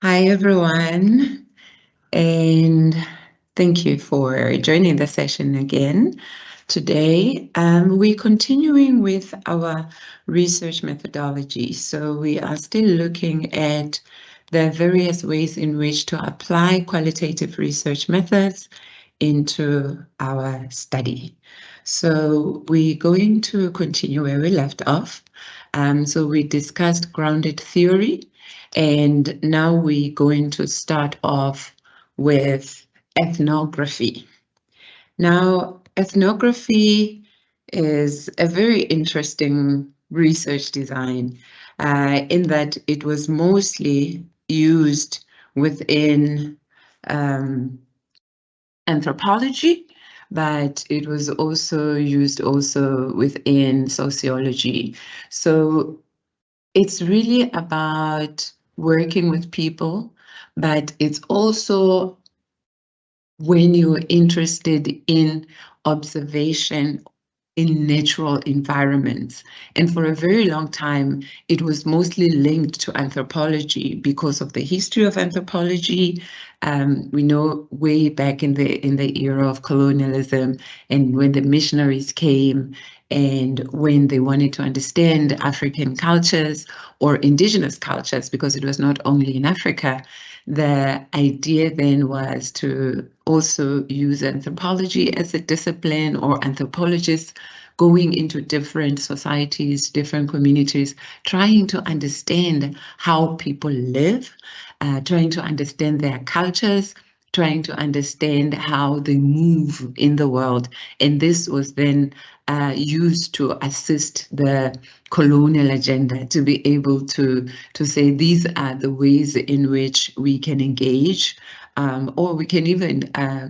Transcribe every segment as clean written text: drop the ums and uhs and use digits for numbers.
Hi, everyone, and thank you for joining the session again. Today, we're continuing with our research methodology. So we are still looking at the various ways in which to apply qualitative research methods into our study. So we're going to continue where we left off. So we discussed grounded theory, and now we're going to start off with ethnography. Now, ethnography is a very interesting research design in that it was mostly used within um, anthropology, but it was also used also within sociology. So it's really about working with people, but it's also when you're interested in observation in natural environments. And for a very long time, it was mostly linked to anthropology because of the history of anthropology. We know way back in the era of colonialism and when the missionaries came and when they wanted to understand African cultures or indigenous cultures, because it was not only in Africa, the idea then was to also use anthropology as a discipline, or anthropologists going into different societies, different communities, trying to understand how people live, trying to understand their cultures, trying to understand how they move in the world. And this was then used to assist the colonial agenda to be able to say these are the ways in which we can engage, or we can even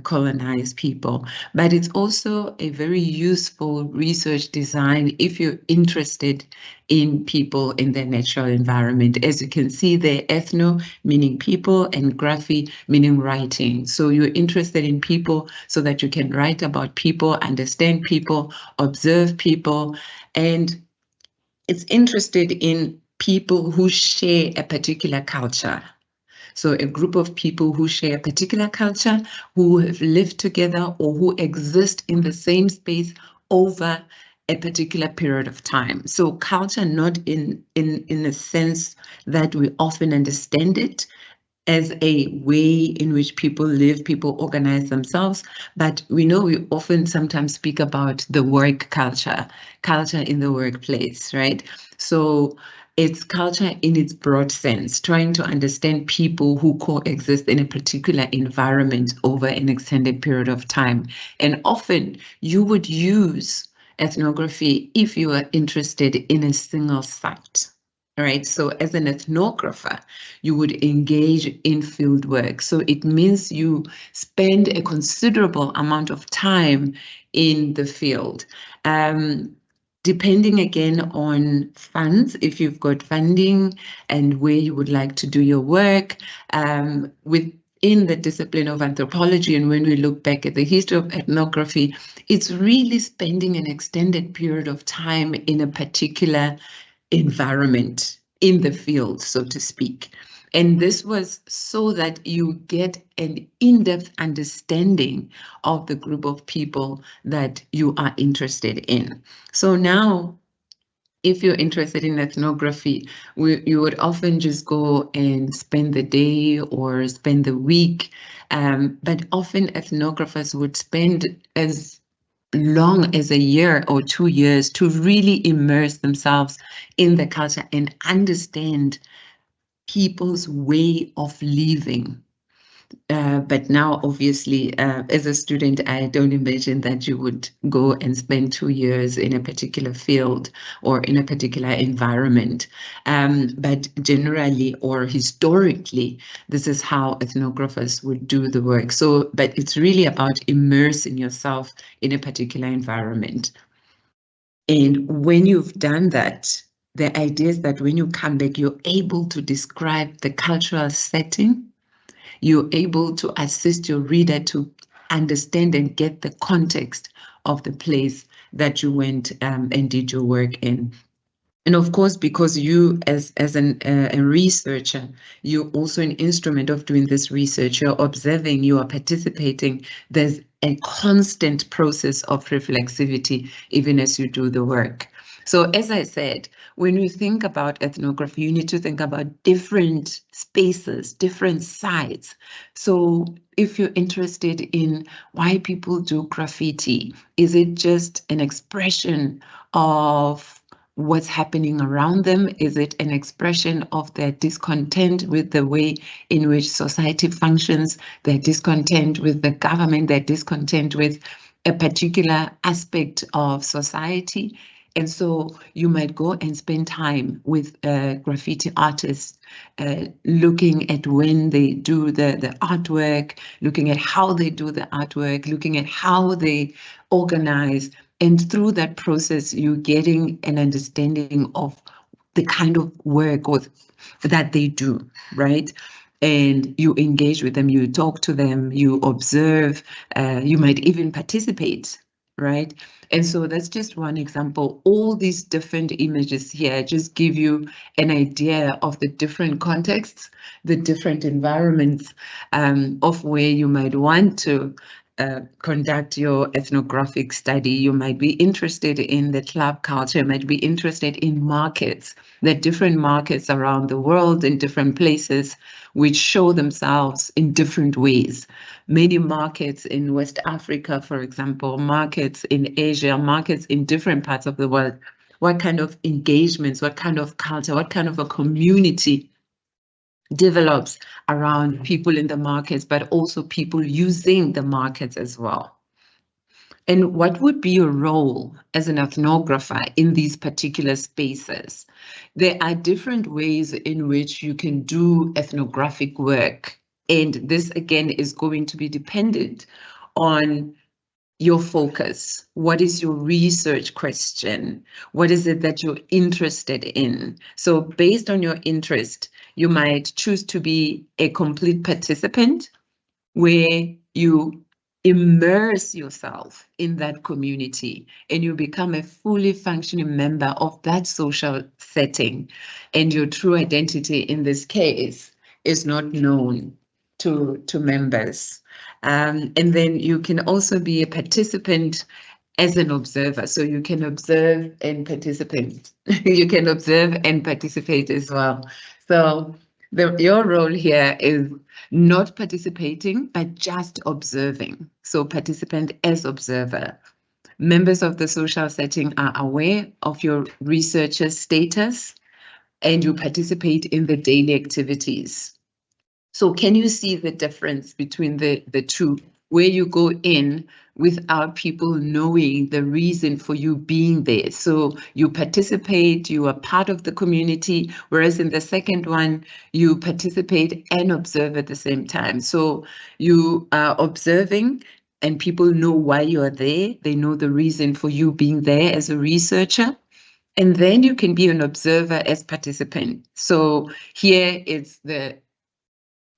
colonize people. But it's also a very useful research design if you're interested in people in their natural environment. As you can see there, ethno meaning people and graphy meaning writing. So you're interested in people so that you can write about people, understand people, observe people, and it's interested in people who share a particular culture. So a group of people who share a particular culture, who have lived together or who exist in the same space over a particular period of time. So culture not in a sense that we often understand it as a way in which people live, people organize themselves. But we know we often sometimes speak about the work culture, culture in the workplace, right? So it's culture in its broad sense, trying to understand people who coexist in a particular environment over an extended period of time. And often you would use ethnography if you are interested in a single site. All right, so as an ethnographer, you would engage in field work. So it means you spend a considerable amount of time in the field. Depending again on funds, if you've got funding and where you would like to do your work, within the discipline of anthropology, and when we look back at the history of ethnography, it's really spending an extended period of time in a particular environment in the field, so to speak. And this was so that you get an in-depth understanding of the group of people that you are interested in. So now, if you're interested in ethnography, you would often just go and spend the day or spend the week. But often ethnographers would spend as long as a year or 2 years to really immerse themselves in the culture and understand people's way of living. But now, obviously, as a student, I don't imagine that you would go and spend 2 years in a particular field or in a particular environment. But generally or historically, this is how ethnographers would do the work. So, but it's really about immersing yourself in a particular environment. And when you've done that, the idea is that when you come back, you're able to describe the cultural setting. You're able to assist your reader to understand and get the context of the place that you went and did your work in. And of course, because you as a researcher, you're also an instrument of doing this research, you're observing, you are participating, there's a constant process of reflexivity even as you do the work. So as I said, when you think about ethnography, you need to think about different spaces, different sites. So if you're interested in why people do graffiti, is it just an expression of what's happening around them? Is it an expression of their discontent with the way in which society functions, their discontent with the government, their discontent with a particular aspect of society? And so you might go and spend time with graffiti artists, looking at when they do the artwork, looking at how they do the artwork, looking at how they organize. And through that process, you're getting an understanding of the kind of work that they do, right? And you engage with them, you talk to them, you observe, you might even participate, right? And so that's just one example. All these different images here just give you an idea of the different contexts, the different environments of where you might want to conduct your ethnographic study. You might be interested in the club culture, you might be interested in markets, the different markets around the world in different places which show themselves in different ways. Many markets in West Africa, for example, markets in Asia, markets in different parts of the world. What kind of engagements, what kind of culture, what kind of a community develops around people in the markets, but also people using the markets as well. And what would be your role as an ethnographer in these particular spaces? There are different ways in which you can do ethnographic work. And this, again, is going to be dependent on your focus. What is your research question? What is it that you're interested in? So based on your interest, you might choose to be a complete participant where you immerse yourself in that community and you become a fully functioning member of that social setting, and your true identity in this case is not known to members. And then you can also be a participant as an observer. So you can observe and participate. You can observe and participate as well. So your role here is not participating, but just observing. So participant as observer. Members of the social setting are aware of your researcher status and you participate in the daily activities. So can you see the difference between the two, where you go in without people knowing the reason for you being there? So you participate, you are part of the community, whereas in the second one, you participate and observe at the same time. So you are observing and people know why you are there. They know the reason for you being there as a researcher. And then you can be an observer as participant. So here it's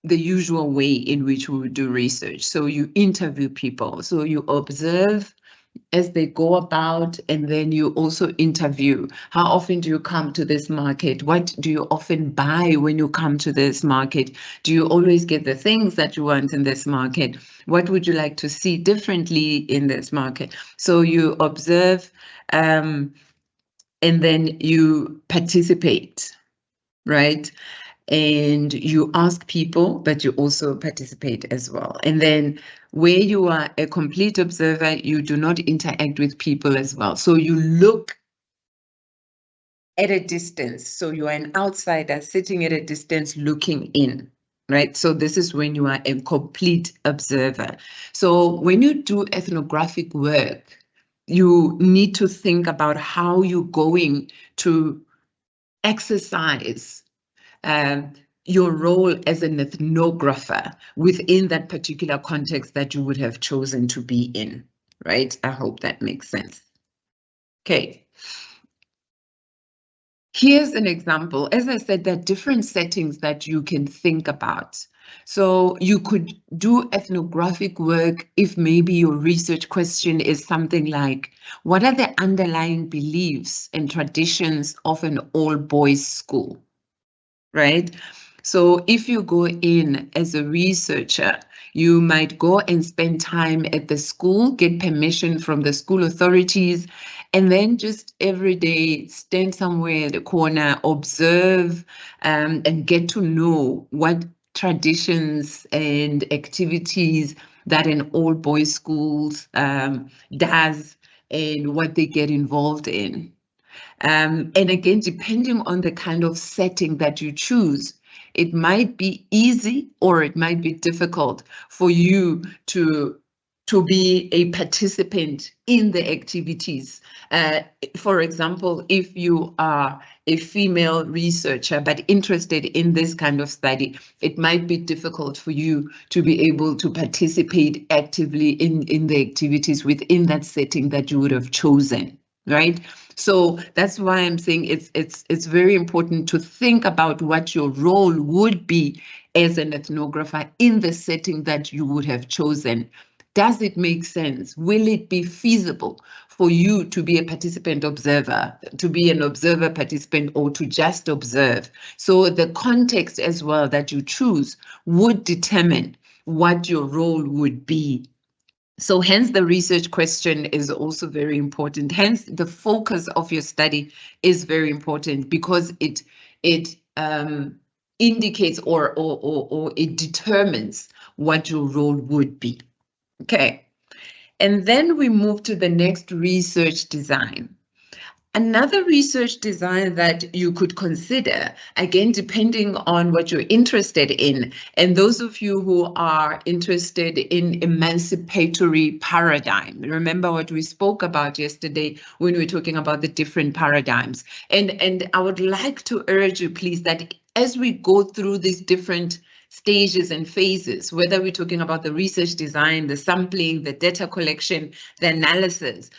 the usual way in which we would do research. So you interview people, so you observe as they go about, and then you also interview. How often do you come to this market? What do you often buy when you come to this market? Do you always get the things that you want in this market? What would you like to see differently in this market? So you observe and then you participate, right? And you ask people, but you also participate as well. And then where you are a complete observer, you do not interact with people as well. So you look at a distance. So you are an outsider sitting at a distance looking in, right? So this is when you are a complete observer. So when you do ethnographic work, you need to think about how you're going to exercise your role as an ethnographer within that particular context that you would have chosen to be in, right? I hope that makes sense. Okay. Here's an example. As I said, there are different settings that you can think about. So you could do ethnographic work if maybe your research question is something like, what are the underlying beliefs and traditions of an all-boys school, right? So if you go in as a researcher, you might go and spend time at the school, get permission from the school authorities, and then just every day stand somewhere in the corner, observe, and get to know what traditions and activities that an all-boys schools does and what they get involved in. And again, depending on the kind of setting that you choose, it might be easy or it might be difficult for you to be a participant in the activities. For example, if you are a female researcher but interested in this kind of study, it might be difficult for you to be able to participate actively in the activities within that setting that you would have chosen, right? So that's why I'm saying it's very important to think about what your role would be as an ethnographer in the setting that you would have chosen. Does it make sense? Will it be feasible for you to be a participant observer, to be an observer participant, or to just observe? So the context as well that you choose would determine what your role would be. So hence the research question is also very important. Hence the focus of your study is very important because it indicates or it determines what your role would be. Okay, and then we move to the next research design. Another research design that you could consider, again, depending on what you're interested in, and those of you who are interested in emancipatory paradigm, remember what we spoke about yesterday when we were talking about the different paradigms. And I would like to urge you, please, that as we go through these different stages and phases, whether we're talking about the research design, the sampling, the data collection, the analysis,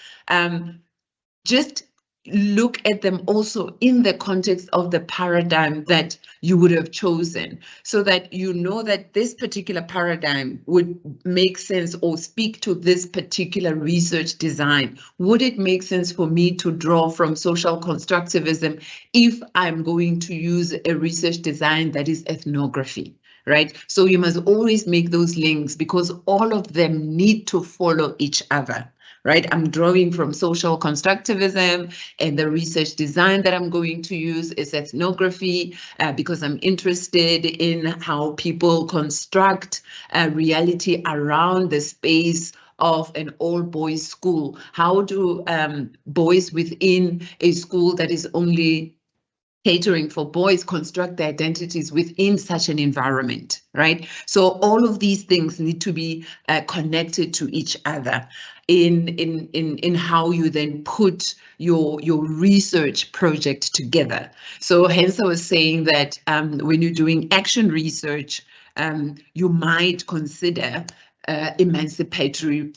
just look at them also in the context of the paradigm that you would have chosen, so that you know that this particular paradigm would make sense or speak to this particular research design. Would it make sense for me to draw from social constructivism if I'm going to use a research design that is ethnography? Right? So you must always make those links because all of them need to follow each other. Right? I'm drawing from social constructivism, and the research design that I'm going to use is ethnography because I'm interested in how people construct reality around the space of an all-boys school. How do boys within a school that is only catering for boys construct their identities within such an environment, right? So all of these things need to be connected to each other in how you then put your research project together. So hence I was saying that when you're doing action research, you might consider emancipatory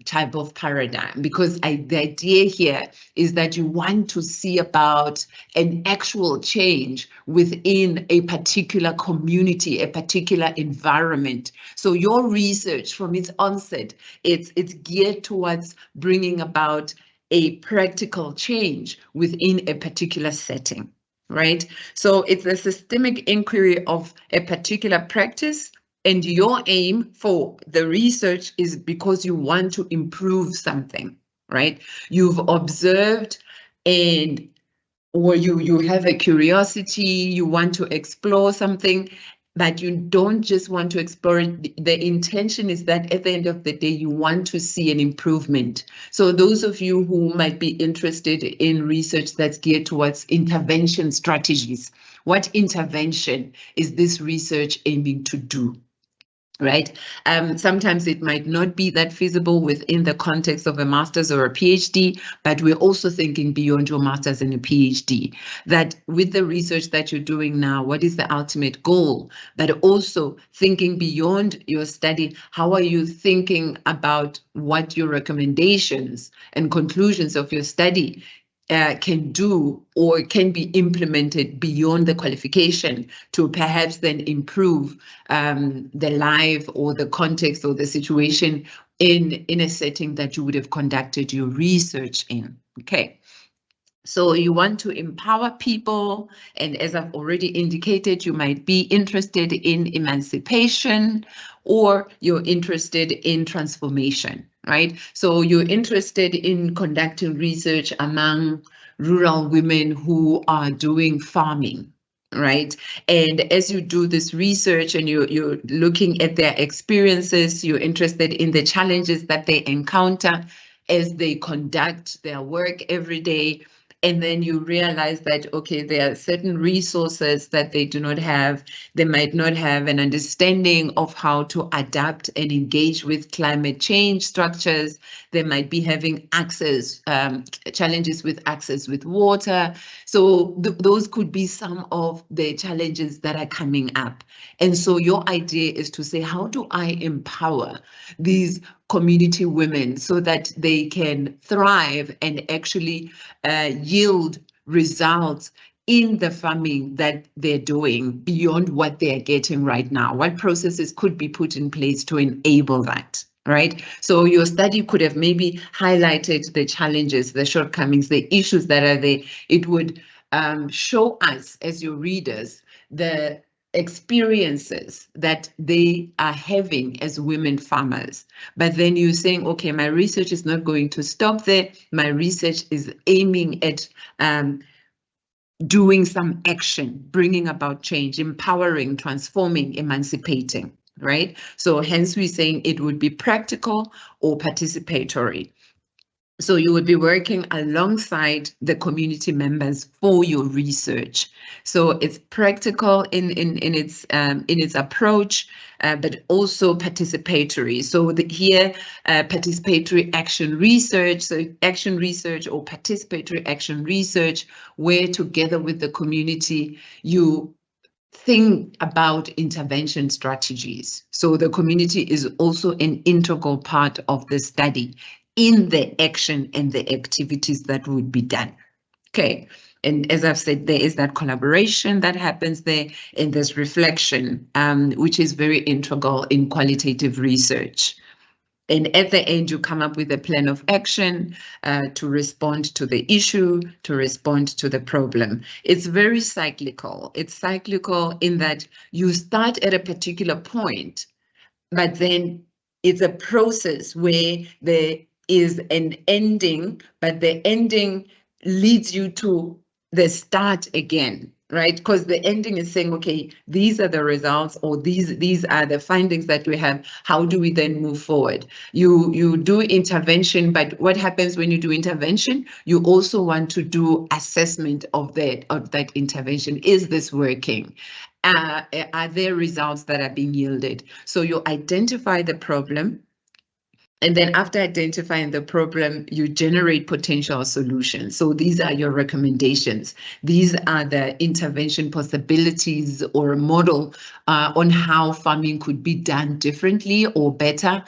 type of paradigm, because the idea here is that you want to see about an actual change within a particular community, a particular environment. So your research from its onset, it's geared towards bringing about a practical change within a particular setting, right? So it's a systemic inquiry of a particular practice, and your aim for the research is because you want to improve something, right? You've observed or you have a curiosity, you want to explore something, but you don't just want to explore it. The intention is that at the end of the day, you want to see an improvement. So those of you who might be interested in research that's geared towards intervention strategies, what intervention is this research aiming to do? Right? Sometimes it might not be that feasible within the context of a master's or a PhD, but we're also thinking beyond your master's and a PhD, that with the research that you're doing now, what is the ultimate goal? But also thinking beyond your study, how are you thinking about what your recommendations and conclusions of your study can do or can be implemented beyond the qualification to perhaps then improve the life or the context or the situation in a setting that you would have conducted your research in. Okay. So you want to empower people, and as I've already indicated, you might be interested in emancipation or you're interested in transformation, right? So you're interested in conducting research among rural women who are doing farming, right? And as you do this research and you're looking at their experiences, you're interested in the challenges that they encounter as they conduct their work every day. And then you realize that, okay, there are certain resources that they do not have. They might not have an understanding of how to adapt and engage with climate change structures. They might be having access, challenges with access with water. So those could be some of the challenges that are coming up. And so your idea is to say, how do I empower these community women so that they can thrive and actually yield results in the farming that they're doing beyond what they're getting right now? What processes could be put in place to enable that? Right? So your study could have maybe highlighted the challenges, the shortcomings, the issues that are there. It would show us as your readers the experiences that they are having as women farmers. But then you're saying, okay, my research is not going to stop there. My research is aiming at doing some action, bringing about change, empowering, transforming, emancipating, right? So hence we're saying it would be practical or participatory. So you would be working alongside the community members for your research. So it's practical in its approach, but also participatory. So here, participatory action research, so action research or participatory action research, where together with the community, you think about intervention strategies. So the community is also an integral part of the study in the action and the activities that would be done. Okay. And as I've said, there is that collaboration that happens there and this reflection, which is very integral in qualitative research. And at the end, you come up with a plan of action to respond to the issue, to respond to the problem. It's very cyclical. It's cyclical in that you start at a particular point, but then it's a process where there is an ending, but the ending leads you to the start again, right? Because the ending is saying, okay, these are the results, or these are the findings that we have. How do we then move forward? You do intervention, but what happens when you do intervention? You also want to do assessment of that intervention. Is this working? Are there results that are being yielded? So you identify the problem, and then after identifying the problem, you generate potential solutions. So these are your recommendations. These are the intervention possibilities or a model on how farming could be done differently or better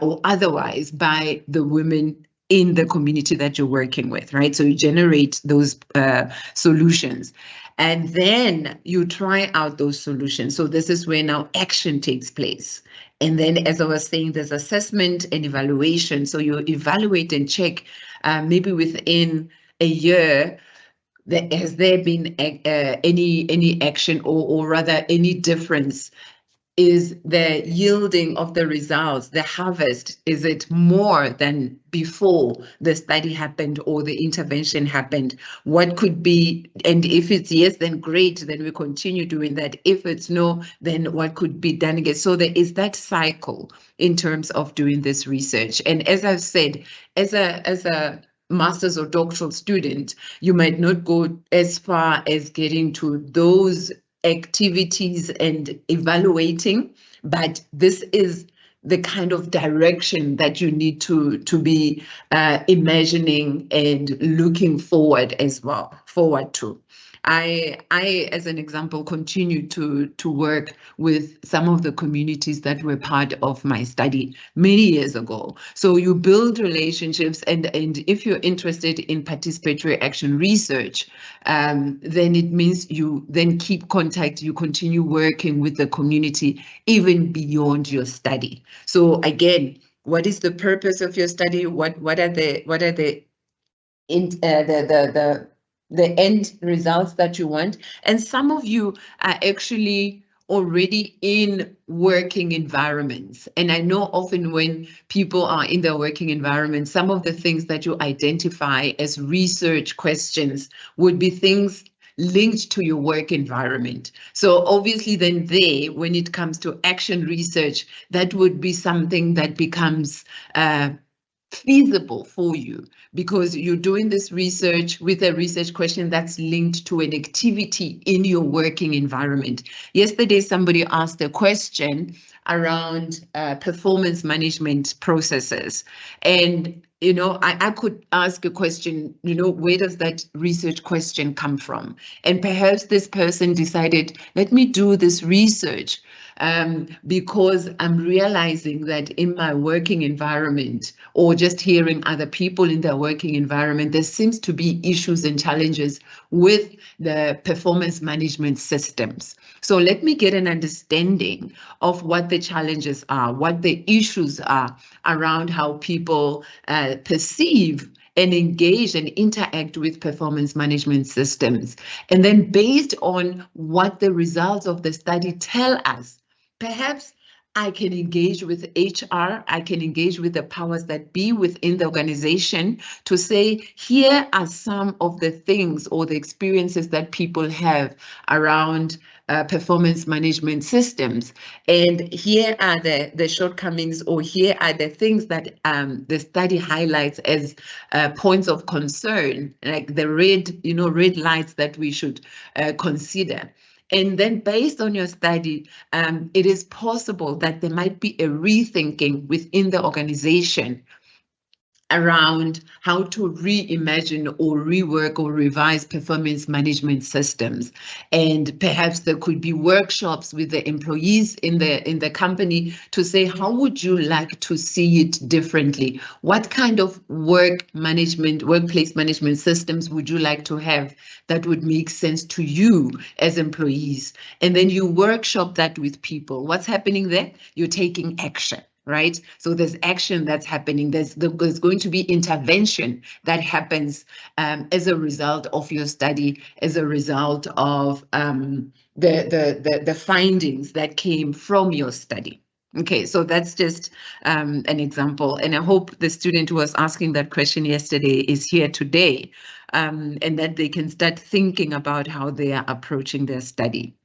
or otherwise by the women in the community that you're working with, right? So you generate those solutions. And then you try out those solutions. So this is where now action takes place. And then, as I was saying, there's assessment and evaluation. So you evaluate and check maybe within a year, has there been any action or rather any difference? Is the yielding of the results, the harvest, is it more than before the study happened or the intervention happened? What could be, and if it's yes, then great, then we continue doing that. If it's no, then what could be done again? So there is that cycle in terms of doing this research. And as I've said, as a master's or doctoral student, you might not go as far as getting to those activities and evaluating, but this is the kind of direction that you need to be imagining and looking forward as well, forward to. I, as an example, continue to work with some of the communities that were part of my study many years ago. So you build relationships, and if you're interested in participatory action research, then it means you then keep contact, you continue working with the community even beyond your study. So again, what is the purpose of your study? What are the the end results that you want? And some of you are actually already in working environments. And I know often when people are in their working environment, some of the things that you identify as research questions would be things linked to your work environment. So obviously then when it comes to action research, that would be something that becomes feasible for you, because you're doing this research with a research question that's linked to an activity in your working environment. Yesterday, somebody asked a question around performance management processes. And, I could ask a question, where does that research question come from? And perhaps this person decided, let me do this research because I'm realizing that in my working environment, or just hearing other people in their working environment, there seems to be issues and challenges with the performance management systems. So let me get an understanding of what the challenges are, what the issues are around how people perceive and engage and interact with performance management systems. And then based on what the results of the study tell us, perhaps I can engage with HR, I can engage with the powers that be within the organization to say, here are some of the things or the experiences that people have around performance management systems. And here are the shortcomings, or here are the things that the study highlights as points of concern, like the red lights that we should consider. And then based on your study, it is possible that there might be a rethinking within the organization around how to reimagine or rework or revise performance management systems. And perhaps there could be workshops with the employees in the company to say, how would you like to see it differently? What kind of workplace management systems would you like to have that would make sense to you as employees? And then you workshop that with people. What's happening there? You're taking action. Right? So there's action that's happening. There's going to be intervention that happens as a result of your study, as a result of the findings that came from your study. Okay, so that's just an example. And I hope the student who was asking that question yesterday is here today, and that they can start thinking about how they are approaching their study.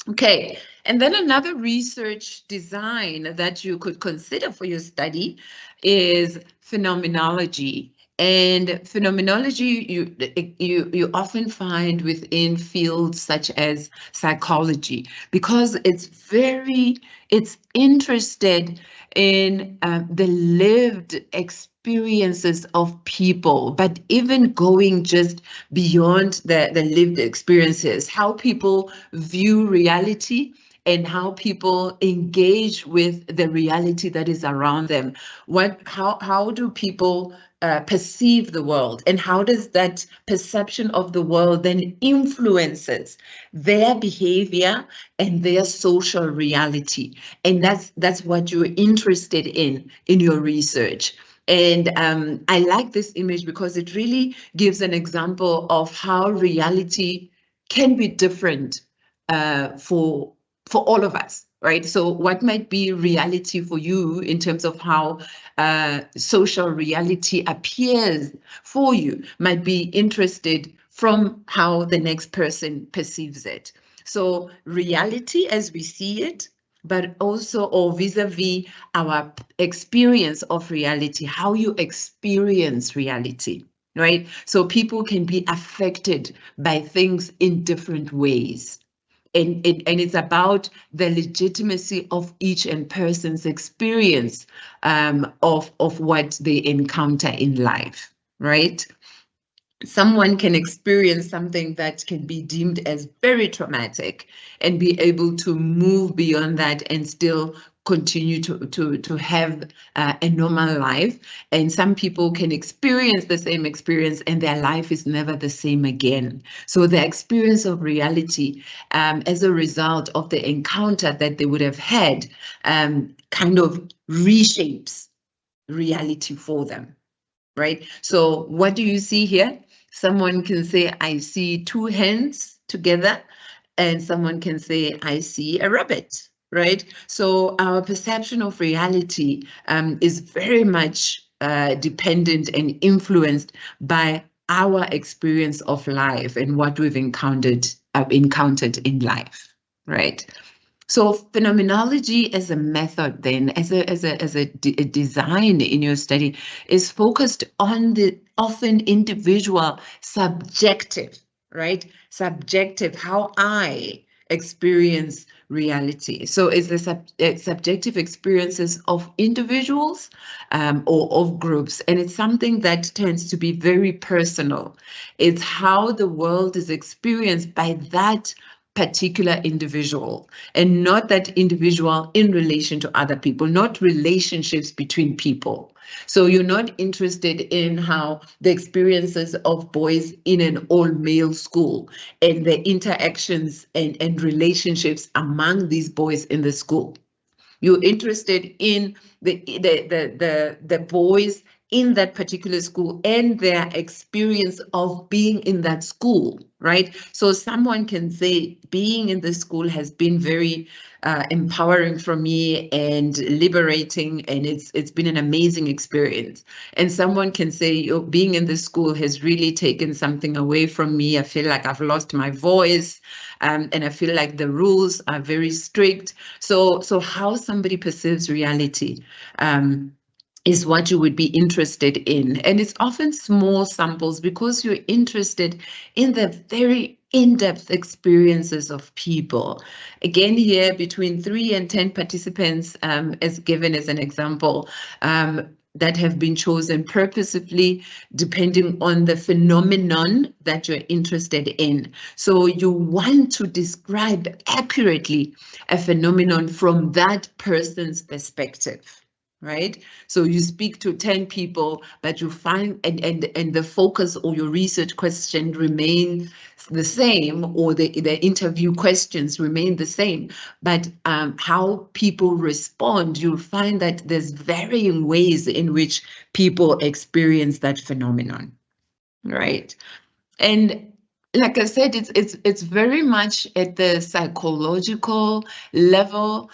Okay, and then another research design that you could consider for your study is phenomenology. And phenomenology you often find within fields such as psychology, because it's interested in the lived experiences of people, but even going just beyond the lived experiences, how people view reality and how people engage with the reality that is around them. How do people perceive the world, and how does that perception of the world then influences their behavior and their social reality? And that's what you're interested in your research. And I like this image because it really gives an example of how reality can be different for all of us, right? So what might be reality for you in terms of how social reality appears for you might be interested from how the next person perceives it. So reality as we see it, but also or vis-a-vis our experience of reality, how you experience reality, right? So people can be affected by things in different ways. And it's about the legitimacy of each person's experience of what they encounter in life, right? someone can experience something that can be deemed as very traumatic and be able to move beyond that and still continue to have a normal life. And some people can experience the same experience and their life is never the same again. So the experience of reality as a result of the encounter that they would have had kind of reshapes reality for them, right? So what do you see here? Someone can say, I see two hens together, and someone can say, I see a rabbit, right? So our perception of reality is very much dependent and influenced by our experience of life and what we've encountered in life, right? So phenomenology as a method then, as a design in your study, is focused on the often individual, subjective, right? Subjective, how I experience reality. So it's the subjective experiences of individuals or of groups, and it's something that tends to be very personal. It's how the world is experienced by that particular individual and not that individual in relation to other people, not relationships between people. So you're not interested in how the experiences of boys in an all-male school and the interactions and relationships among these boys in the school. You're interested in the boys in that particular school and their experience of being in that school, right? So someone can say being in the school has been very empowering for me and liberating, and it's been an amazing experience. And someone can say, oh, being in the school has really taken something away from me. I feel like I've lost my voice, and I feel like the rules are very strict. So how somebody perceives reality is what you would be interested in. And it's often small samples because you're interested in the very in-depth experiences of people. Again, here between 3 and 10 participants, as given as an example, that have been chosen purposefully depending on the phenomenon that you're interested in. So you want to describe accurately a phenomenon from that person's perspective, right? So you speak to 10 people, but you find, and the focus or your research question remain the same, or the interview questions remain the same, but how people respond, you'll find that there's varying ways in which people experience that phenomenon, right? And like I said, it's very much at the psychological level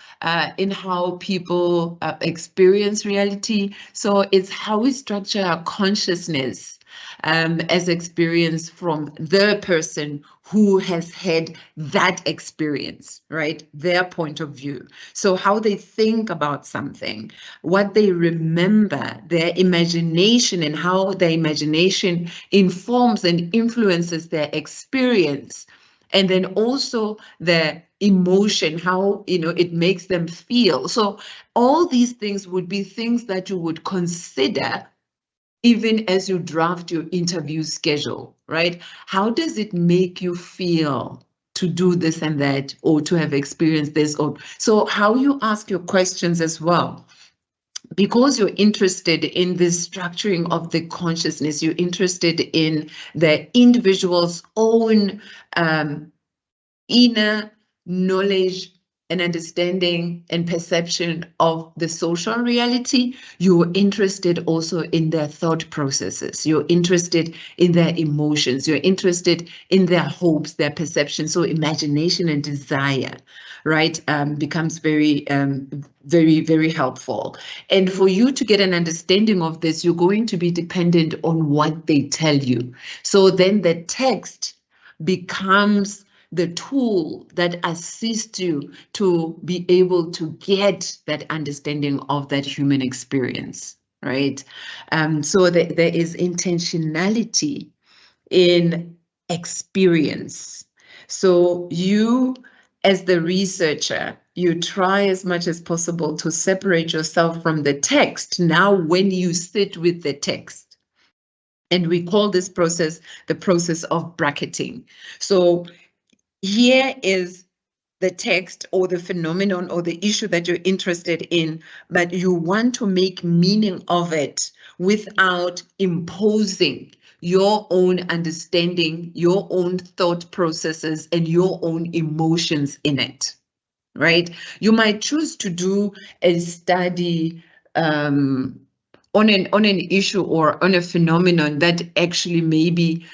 in how people experience reality. So it's how we structure our consciousness as experience from the person who has had that experience, right? Their point of view. So how they think about something, what they remember, their imagination, and how their imagination informs and influences their experience. And then also the emotion, how it makes them feel. So all these things would be things that you would consider even as you draft your interview schedule, right? How does it make you feel to do this and that, or to have experienced this? Or so how you ask your questions as well, because you're interested in this structuring of the consciousness, you're interested in the individual's own inner knowledge and understanding and perception of the social reality. You're interested also in their thought processes. You're interested in their emotions. You're interested in their hopes, their perceptions. So imagination and desire, right, becomes very, very helpful. And for you to get an understanding of this, you're going to be dependent on what they tell you. So then the text becomes the tool that assists you to be able to get that understanding of that human experience, right? So there is intentionality in experience. So you, as the researcher, you try as much as possible to separate yourself from the text. Now, when you sit with the text, And we call this process the process of bracketing. So here is the text or the phenomenon or the issue that you're interested in, but you want to make meaning of it without imposing your own understanding, your own thought processes, and your own emotions in it, right? You might choose to do a study on an issue or on a phenomenon that actually maybe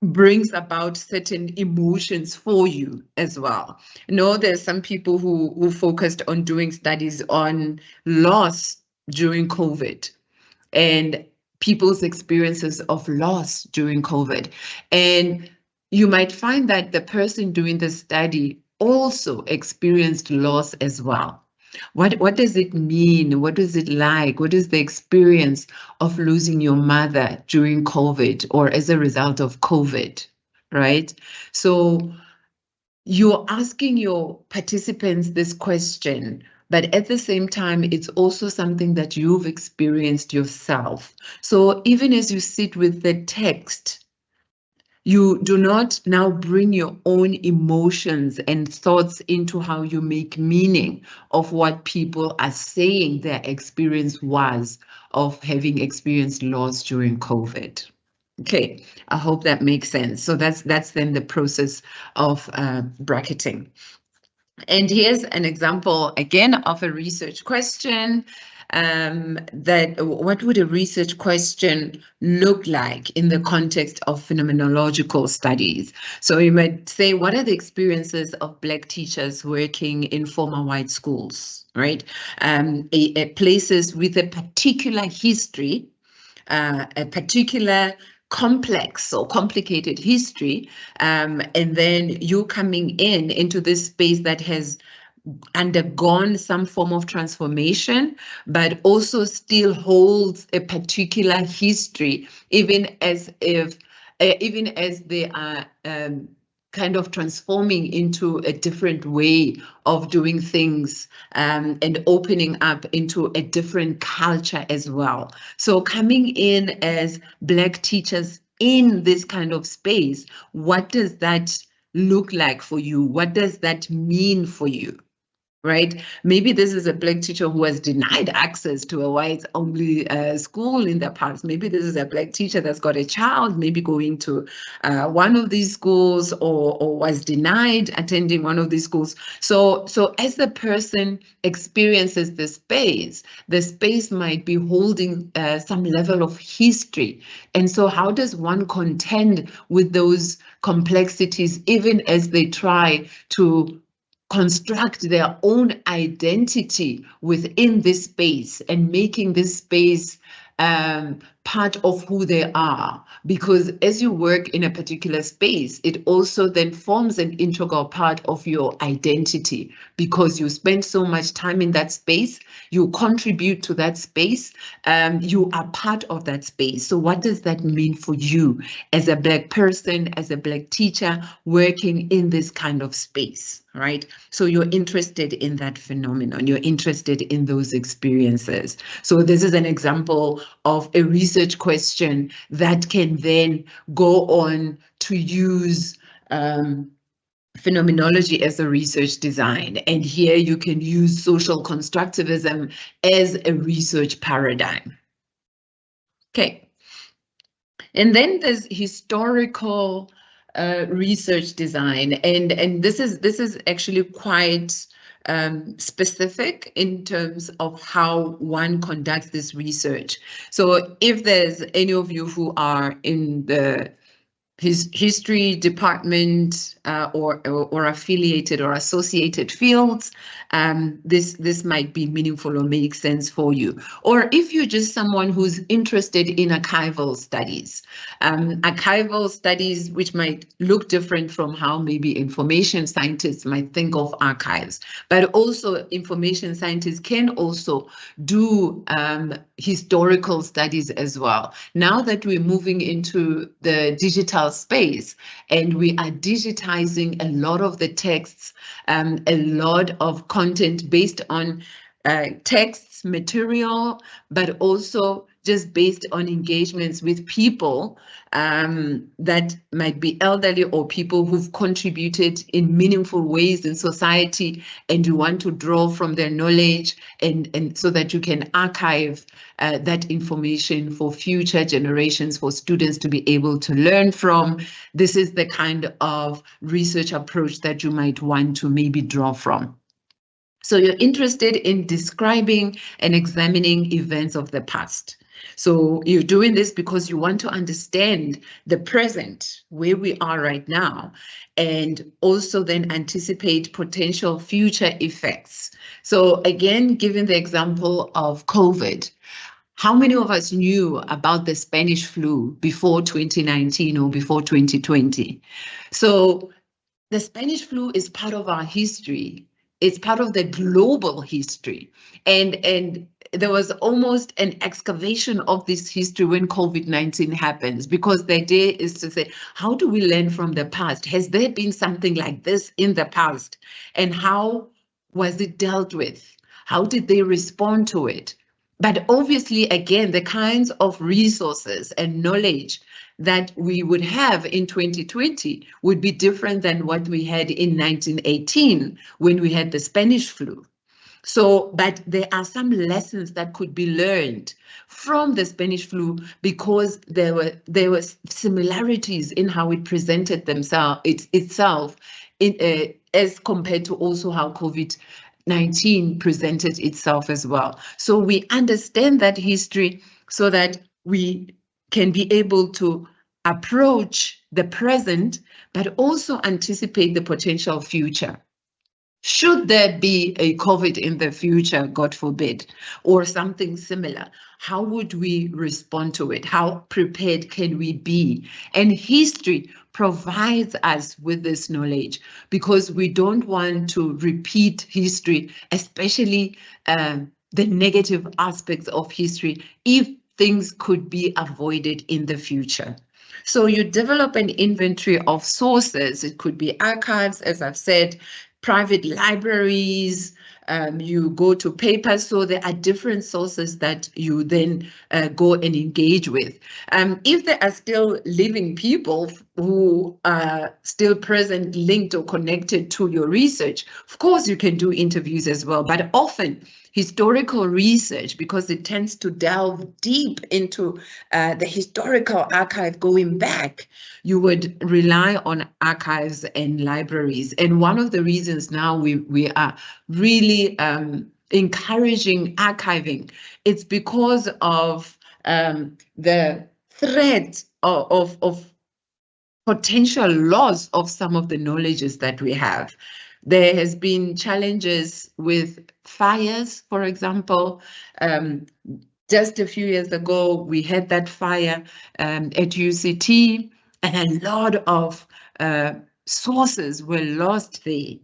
brings about certain emotions for you as well. You know, there's some people who focused on doing studies on loss during COVID and people's experiences of loss during COVID. And you might find that the person doing the study also experienced loss as well. What does it mean? What is it like? What is the experience of losing your mother during COVID or as a result of COVID, right? So you're asking your participants this question, but at the same time, it's also something that you've experienced yourself. So even as you sit with the text, you do not now bring your own emotions and thoughts into how you make meaning of what people are saying their experience was of having experienced loss during COVID. Okay, I hope that makes sense. So that's then the process of bracketing. And here's an example again of a research question. That what would a research question look like in the context of phenomenological studies? So you might say, what are the experiences of Black teachers working in former white schools, right? Places with a particular history, a particular complex or complicated history, and then you coming into this space that has undergone some form of transformation, but also still holds a particular history, even as they are kind of transforming into a different way of doing things and opening up into a different culture as well. So coming in as Black teachers in this kind of space, what does that look like for you? What does that mean for you? Right? Maybe this is a Black teacher who was denied access to a white-only school in the past. Maybe this is a Black teacher that's got a child, maybe going to one of these schools or was denied attending one of these schools. So as the person experiences the space might be holding some level of history. And so how does one contend with those complexities, even as they try to construct their own identity within this space and making this space part of who they are? Because as you work in a particular space, it also then forms an integral part of your identity, because you spend so much time in that space, you contribute to that space, you are part of that space. So what does that mean for you as a Black person, as a Black teacher working in this kind of space, right? So you're interested in that phenomenon, you're interested in those experiences. So this is an example of a research question that can then go on to use phenomenology as a research design. And here you can use social constructivism as a research paradigm. Okay. And then there's historical research design, and this is actually quite specific in terms of how one conducts this research. So if there's any of you who are in the history department or affiliated or associated fields, this might be meaningful or make sense for you. Or if you're just someone who's interested in archival studies, which might look different from how maybe information scientists might think of archives, but also information scientists can also do historical studies as well. Now that we're moving into the digital space and we are digitizing a lot of the texts, a lot of content based on texts, material, but also just based on engagements with people that might be elderly or people who've contributed in meaningful ways in society, and you want to draw from their knowledge and so that you can archive that information for future generations, for students to be able to learn from. This is the kind of research approach that you might want to maybe draw from. So you're interested in describing and examining events of the past. So you're doing this because you want to understand the present, where we are right now, and also then anticipate potential future effects. So again, given the example of COVID, how many of us knew about the Spanish flu before 2019 or before 2020? So the Spanish flu is part of our history. It's part of the global history. And there was almost an excavation of this history when COVID-19 happens, because the idea is to say, how do we learn from the past? Has there been something like this in the past? And how was it dealt with? How did they respond to it? But obviously, again, the kinds of resources and knowledge that we would have in 2020 would be different than what we had in 1918 when we had the Spanish flu. So, but there are some lessons that could be learned from the Spanish flu, because there were similarities in how it presented itself as compared to also how COVID-19 presented itself as well. So we understand that history so that we can be able to approach the present, but also anticipate the potential future. Should there be a COVID in the future, God forbid, or something similar, how would we respond to it? How prepared can we be? And history provides us with this knowledge, because we don't want to repeat history, especially the negative aspects of history, if things could be avoided in the future. So you develop an inventory of sources. It could be archives, as I've said, private libraries, you go to papers. So there are different sources that you then go and engage with. If there are still living people who are still present, linked or connected to your research, of course you can do interviews as well, but often historical research, because it tends to delve deep into the historical archive going back, you would rely on archives and libraries. And one of the reasons now we are really encouraging archiving, it's because of the threat of potential loss of some of the knowledges that we have. There has been challenges with fires, for example. Just a few years ago, we had that fire at UCT, and a lot of sources were lost there.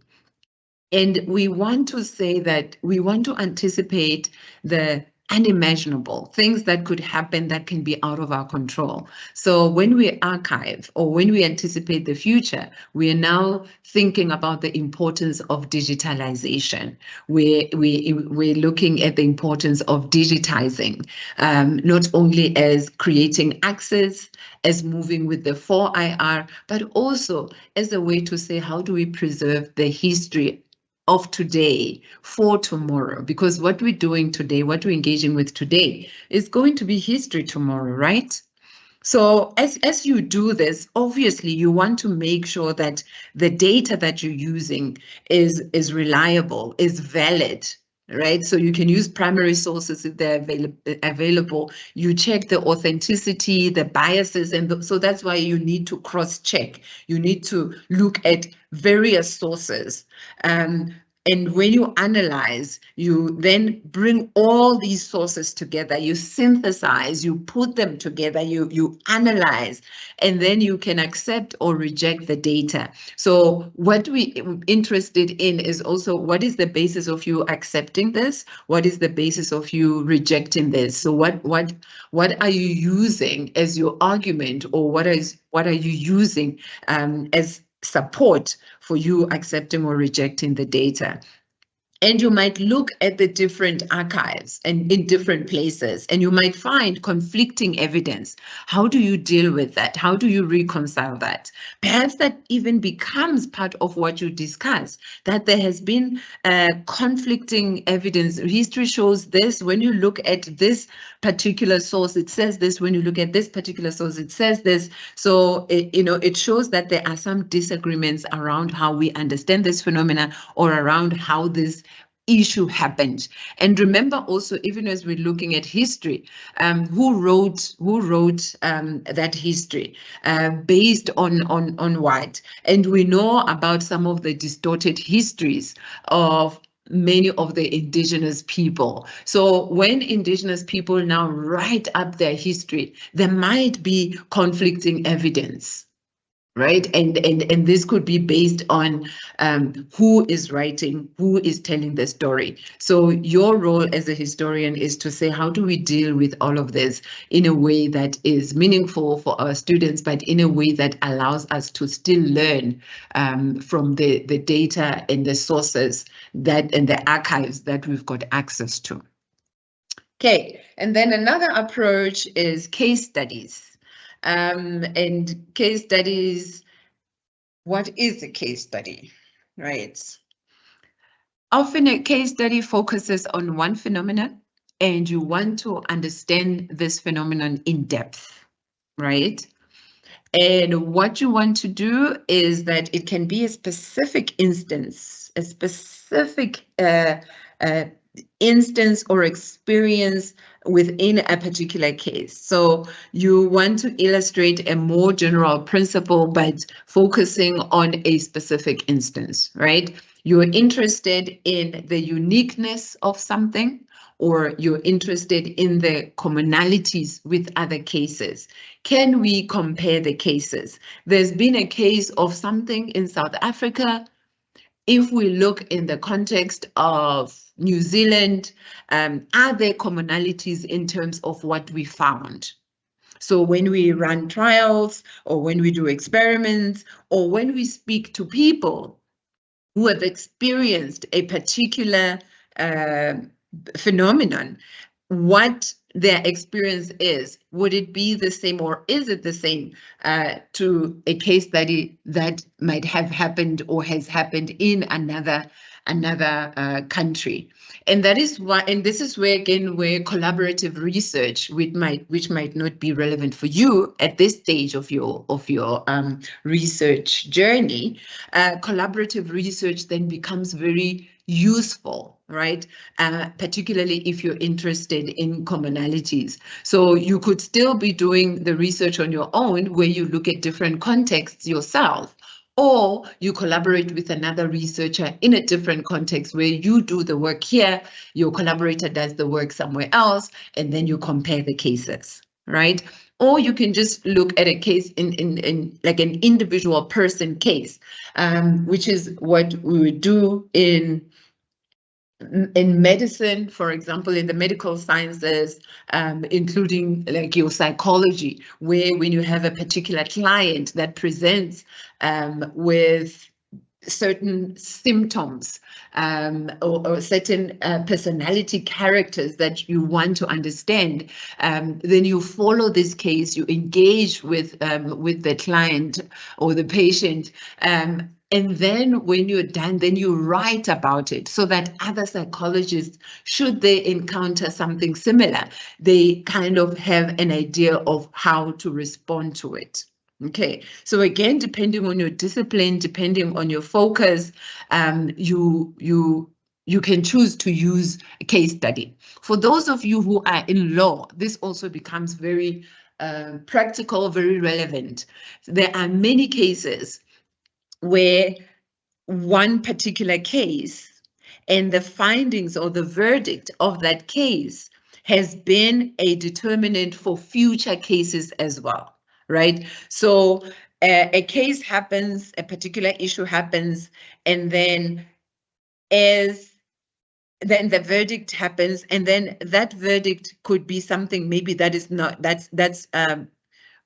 And we want to say that we want to anticipate the unimaginable things that could happen that can be out of our control. So when we archive or when we anticipate the future, we are now thinking about the importance of digitalization. We're looking at the importance of digitizing, not only as creating access, as moving with the 4IR, but also as a way to say, how do we preserve the history of today for tomorrow? Because what we're doing today, what we're engaging with today, is going to be history tomorrow, right? So as you do this, obviously you want to make sure that the data that you're using is reliable, is valid, right? So you can use primary sources if they're available. You check the authenticity, the biases, and so that's why you need to cross-check. You need to look at various sources. And when you analyze, you then bring all these sources together, you synthesize, you put them together, you analyze, and then you can accept or reject the data. So what we're interested in is also, what is the basis of you accepting this? What is the basis of you rejecting this? So what are you using as your argument, or what are you using as support for you accepting or rejecting the data? And you might look at the different archives and in different places, and you might find conflicting evidence. How do you deal with that? How do you reconcile that? Perhaps that even becomes part of what you discuss, that there has been conflicting evidence. History shows this. When you look at this particular source, it says this. When you look at this particular source, it says this. So, it shows that there are some disagreements around how we understand this phenomena or around how this issue happened. And remember also, even as we're looking at history, who wrote that history based on what? And we know about some of the distorted histories of many of the indigenous people. So when indigenous people now write up their history, there might be conflicting evidence. Right, and this could be based on who is writing, who is telling the story. So your role as a historian is to say, how do we deal with all of this in a way that is meaningful for our students, but in a way that allows us to still learn from the data and the sources that and the archives that we've got access to. Okay, and then another approach is case studies. And case studies, what is a case study, right? Often a case study focuses on one phenomenon and you want to understand this phenomenon in depth, right? And what you want to do is that it can be a specific instance, a specific instance or experience within a particular case. So you want to illustrate a more general principle, but focusing on a specific instance, right? You're interested in the uniqueness of something, or you're interested in the commonalities with other cases. Can we compare the cases? There's been a case of something in South Africa. If we look in the context of New Zealand, are there commonalities in terms of what we found? So when we run trials or when we do experiments or when we speak to people who have experienced a particular phenomenon, what their experience is, would it be the same or is it the same to a case study that might have happened or has happened in another country? And that is why, and this is where again where collaborative research which might not be relevant for you at this stage of your research journey, collaborative research then becomes very useful, right? Particularly if you're interested in commonalities. So you could still be doing the research on your own where you look at different contexts yourself, or you collaborate with another researcher in a different context where you do the work here, your collaborator does the work somewhere else, and then you compare the cases, right? Or you can just look at a case in like an individual person case, which is what we would do in medicine, for example, in the medical sciences, including like your psychology, where when you have a particular client that presents with certain symptoms or certain personality characters that you want to understand, then you follow this case, you engage with the client or the patient, and then when you're done, then you write about it so that other psychologists, should they encounter something similar, they kind of have an idea of how to respond to it. Okay, so again, depending on your discipline, depending on your focus, you can choose to use a case study. For those of you who are in law, this also becomes very practical, very relevant. There are many cases where one particular case and the findings or the verdict of that case has been a determinant for future cases as well, right? So a case happens, a particular issue happens, and then the verdict happens, and then that verdict could be something maybe that is not, that's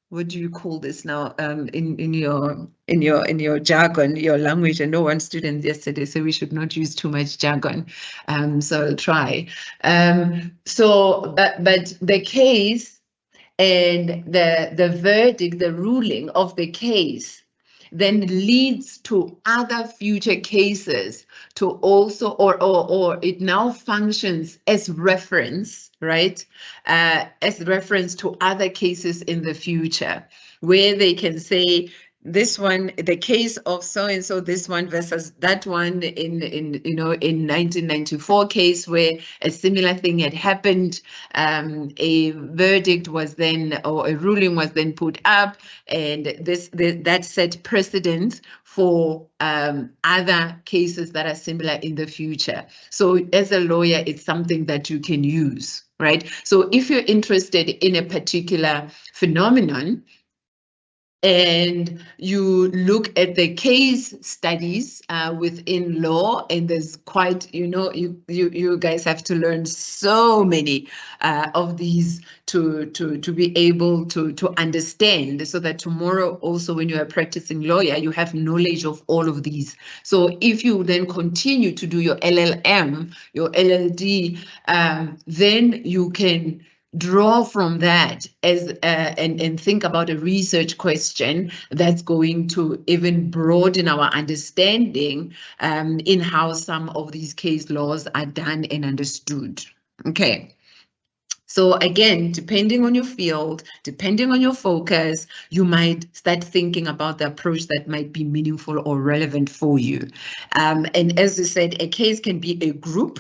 what do you call this now, in your jargon, your language? I know one student yesterday said we should not use too much jargon, so I'll try. But the case and the verdict, the ruling of the case, then leads to other future cases to also, or it now functions as reference, right? As reference to other cases in the future, where they can say, this one, the case of so and so, this one versus that one in 1994 case where a similar thing had happened. A verdict was then, or a ruling was then put up, and that set precedent for other cases that are similar in the future. So as a lawyer, it's something that you can use, right? So if you're interested in a particular phenomenon, and you look at the case studies within law, and there's quite, you guys have to learn so many of these to be able to understand, so that tomorrow also when you're a practicing lawyer, you have knowledge of all of these. So if you then continue to do your LLM, your LLD, then you can draw from that as and think about a research question that's going to even broaden our understanding in how some of these case laws are done and understood. Okay. So again, depending on your field, depending on your focus, you might start thinking about the approach that might be meaningful or relevant for you. And as I said, a case can be a group,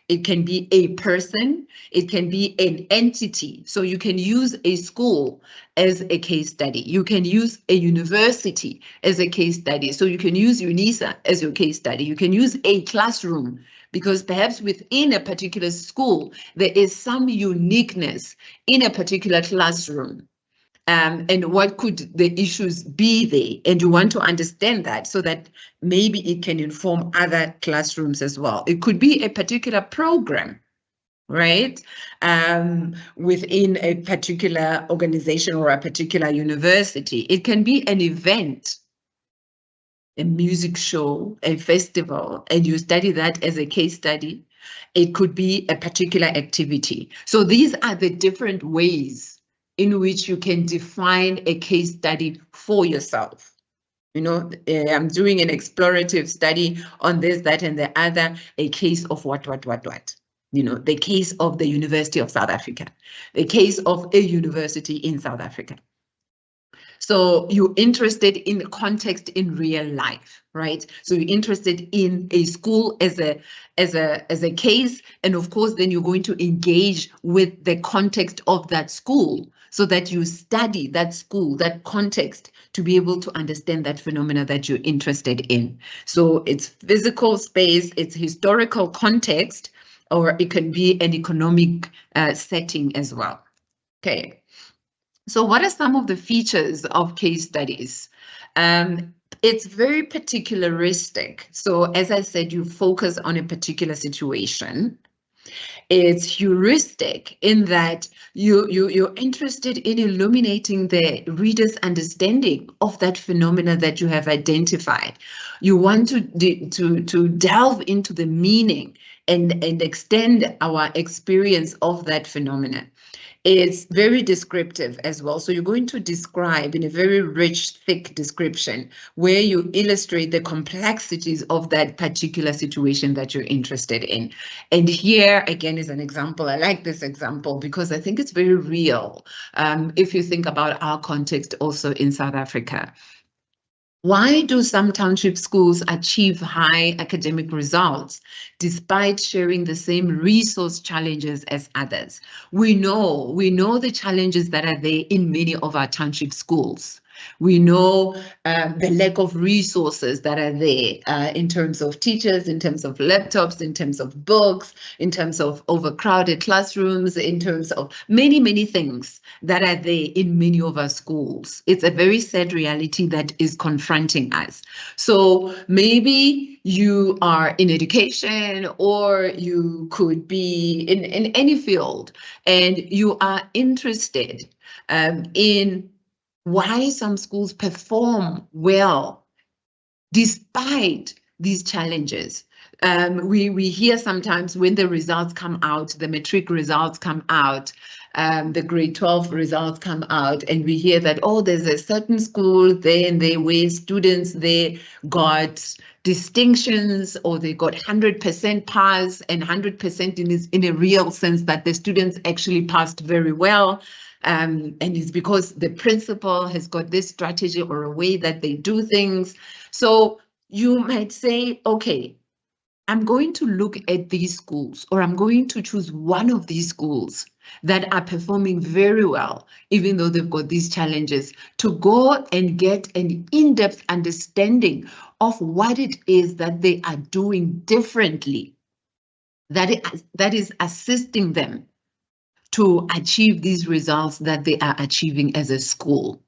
it can be a person, it can be an entity. So you can use a school as a case study. You can use a university as a case study. So you can use UNISA as your case study. You can use a classroom, because perhaps within a particular school, there is some uniqueness in a particular classroom. And what could the issues be there? And you want to understand that, so that maybe it can inform other classrooms as well. It could be a particular program, right? Within a particular organization or a particular university. It can be an event, a music show, a festival, and you study that as a case study. It could be a particular activity. So these are the different ways in which you can define a case study for yourself. I'm doing an explorative study on this, that, and the other, a case of what. The case of the University of South Africa, the case of a university in South Africa. So you're interested in the context in real life, right? So you're interested in a school as a case, and of course, then you're going to engage with the context of that school, so that you study that school, that context, to be able to understand that phenomena that you're interested in. So it's physical space, it's historical context, or it can be an economic setting as well. Okay. So what are some of the features of case studies? It's very particularistic. So as I said, you focus on a particular situation. It's heuristic in that you're interested in illuminating the reader's understanding of that phenomena that you have identified. You want to delve into the meaning and extend our experience of that phenomenon. It's very descriptive as well. So you're going to describe in a very rich, thick description, where you illustrate the complexities of that particular situation that you're interested in. And here, again, is an example. I like this example because I think it's very real. If you think about our context also in South Africa. Why do some township schools achieve high academic results despite sharing the same resource challenges as others? We know the challenges that are there in many of our township schools. We know the lack of resources that are there in terms of teachers, in terms of laptops, in terms of books, in terms of overcrowded classrooms, in terms of many, many things that are there in many of our schools. It's a very sad reality that is confronting us. So maybe you are in education, or you could be in any field, and you are interested in why some schools perform well despite these challenges. We hear sometimes when the results come out, the matric results come out, the grade 12 results come out, and we hear that, oh, there's a certain school there and there where students they got distinctions, or they got 100% pass, and 100% in a real sense that the students actually passed very well. And it's because the principal has got this strategy or a way that they do things. So you might say, okay, I'm going to look at these schools, or I'm going to choose one of these schools that are performing very well, even though they've got these challenges, to go and get an in-depth understanding of what it is that they are doing differently, that is assisting them to achieve these results that they are achieving as a school.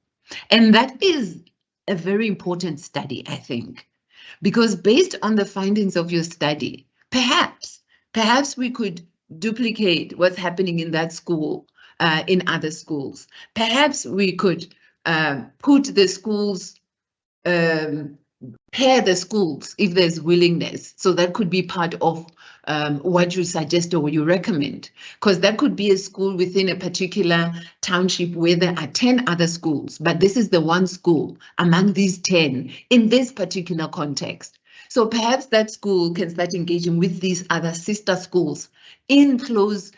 And that is a very important study, I think, because based on the findings of your study, perhaps we could duplicate what's happening in that school in other schools. Perhaps we could put the schools, pair the schools if there's willingness. So that could be part of what you suggest or you recommend, because that could be a school within a particular township where there are 10 other schools, but this is the one school among these 10 in this particular context. So perhaps that school can start engaging with these other sister schools in close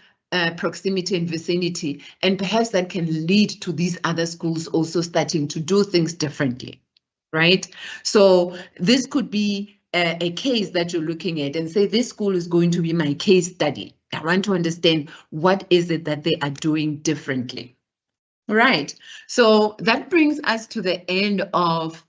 proximity and vicinity, and perhaps that can lead to these other schools also starting to do things differently. Right? So this could be a case that you're looking at and say, this school is going to be my case study. I want to understand what is it that they are doing differently. Right. So that brings us to the end of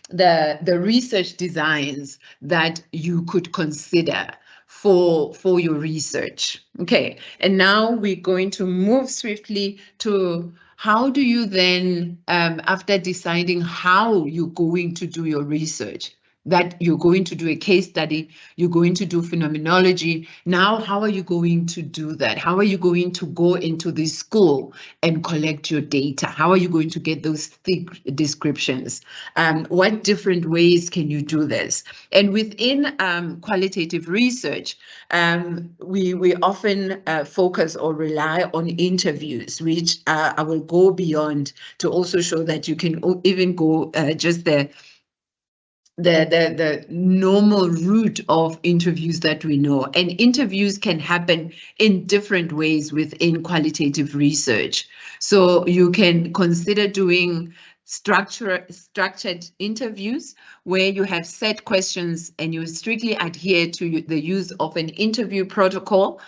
the research designs that you could consider for your research. Okay, and now we're going to move swiftly to how do you then, after deciding how you're going to do your research, that you're going to do a case study, you're going to do phenomenology. Now, how are you going to do that? How are you going to go into the school and collect your data? How are you going to get those thick descriptions? What different ways can you do this? And within qualitative research, we often focus or rely on interviews, which I will go beyond to also show that you can even go just the normal route of interviews that we know. And interviews can happen in different ways within qualitative research. So you can consider doing structured interviews where you have set questions and you strictly adhere to the use of an interview protocol,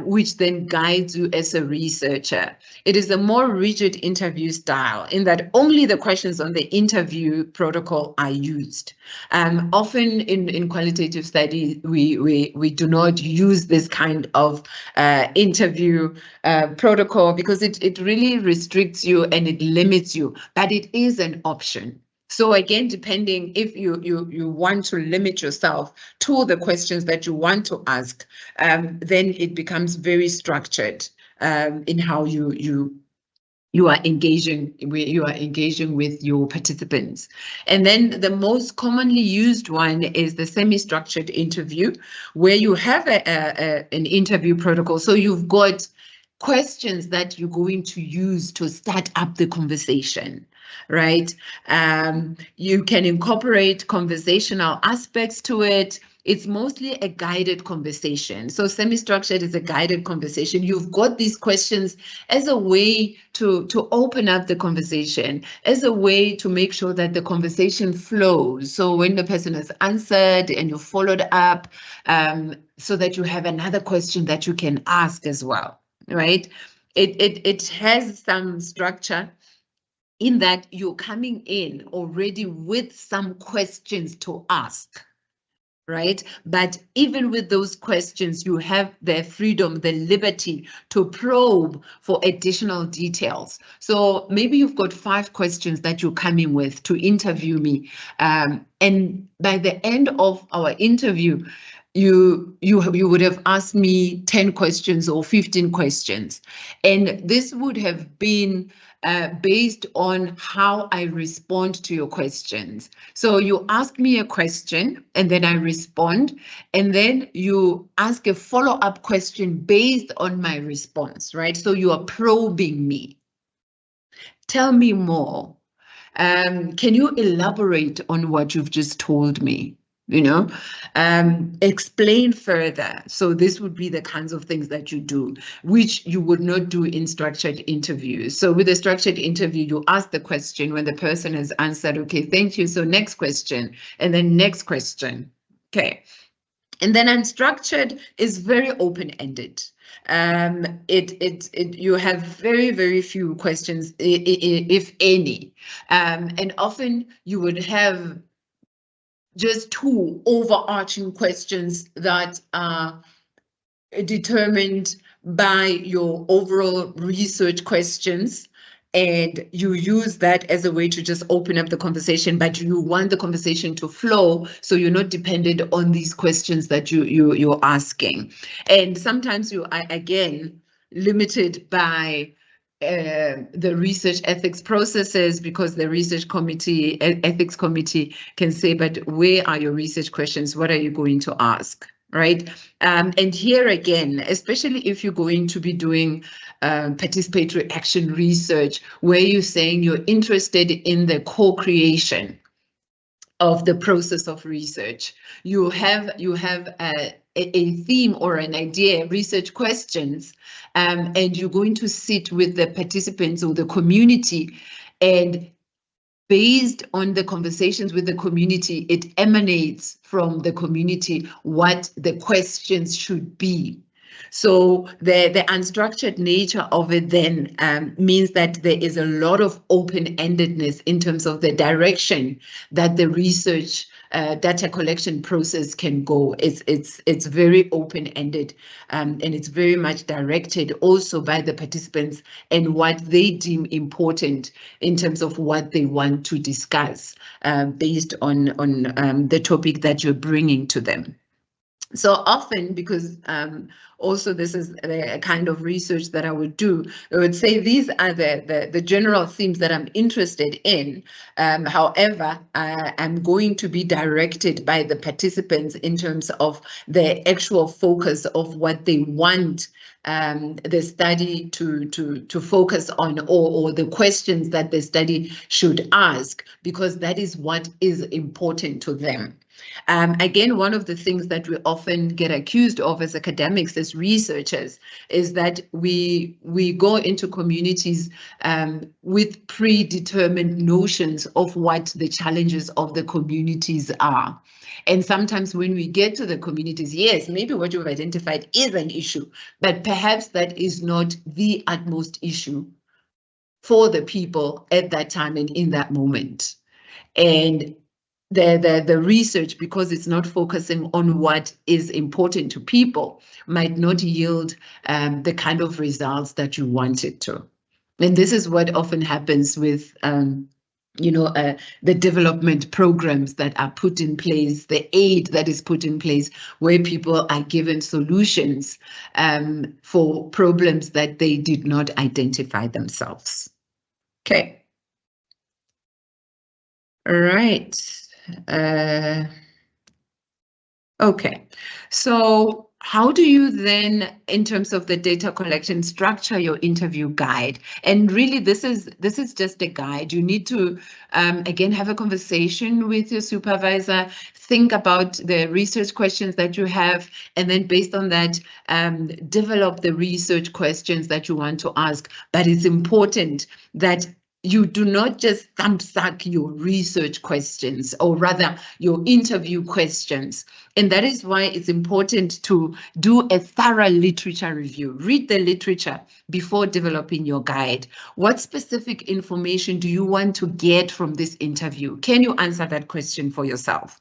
which then guides you as a researcher. It is a more rigid interview style in that only the questions on the interview protocol are used. Often in qualitative study, we do not use this kind of interview protocol because it really restricts you and it limits you, but it is an option. So again, depending if you want to limit yourself to the questions that you want to ask, then it becomes very structured in how you are engaging with your participants. And then the most commonly used one is the semi-structured interview, where you have an interview protocol. So you've got questions that you're going to use to start up the conversation, right? You can incorporate conversational aspects to it. It's mostly a guided conversation. So semi-structured is a guided conversation. You've got these questions as a way to open up the conversation, as a way to make sure that the conversation flows. So when the person has answered and you followed up, so that you have another question that you can ask as well, right? It has some structure in that you're coming in already with some questions to ask, right? But even with those questions, you have the freedom, the liberty to probe for additional details. So maybe you've got 5 questions that you're coming with to interview me. And by the end of our interview, you would have asked me 10 questions or 15 questions. And this would have been based on how I respond to your questions. So you ask me a question and then I respond, and then you ask a follow-up question based on my response, right? So you are probing me. Tell me more. Can you elaborate on what you've just told me? Explain further. So this would be the kinds of things that you do, which you would not do in structured interviews. So with a structured interview, you ask the question when the person has answered, okay, thank you. So next question, and then next question. Okay. And then unstructured is very open-ended. You have very, very few questions, if any. And often you would have just two overarching questions that are determined by your overall research questions, and you use that as a way to just open up the conversation, but you want the conversation to flow, so you're not dependent on these questions that you're asking. And sometimes you are, again, limited by the research ethics processes, because the research committee, ethics committee, can say, but where are your research questions? What are you going to ask? Right. And here again, especially if you're going to be doing participatory action research, where you're saying you're interested in the co-creation of the process of research, you have a theme or an idea, research questions, and you're going to sit with the participants or the community, and based on the conversations with the community, it emanates from the community what the questions should be. So the unstructured nature of it then means that there is a lot of open-endedness in terms of the direction that the research data collection process can go. It's very open-ended, and it's very much directed also by the participants and what they deem important in terms of what they want to discuss based on the topic that you're bringing to them. So often, because also this is a kind of research that I would do, I would say these are the general themes that I'm interested in. However, I'm going to be directed by the participants in terms of the actual focus of what they want the study to focus on, or the questions that the study should ask, because that is what is important to them. Again, one of the things that we often get accused of as academics, as researchers, is that we go into communities with predetermined notions of what the challenges of the communities are. And sometimes when we get to the communities, yes, maybe what you've identified is an issue, but perhaps that is not the utmost issue for the people at that time and in that moment. And the research, because it's not focusing on what is important to people, might not yield the kind of results that you want it to. And this is what often happens with the development programs that are put in place, the aid that is put in place, where people are given solutions for problems that they did not identify themselves. Okay. All right. Okay, so how do you then, in terms of the data collection, structure your interview guide? And really, this is just a guide. You need to, again, have a conversation with your supervisor, think about the research questions that you have, and then based on that, develop the research questions that you want to ask. But it's important that you do not just thumbsuck your research questions, or rather your interview questions. And that is why it's important to do a thorough literature review. Read the literature before developing your guide. What specific information do you want to get from this interview? Can you answer that question for yourself?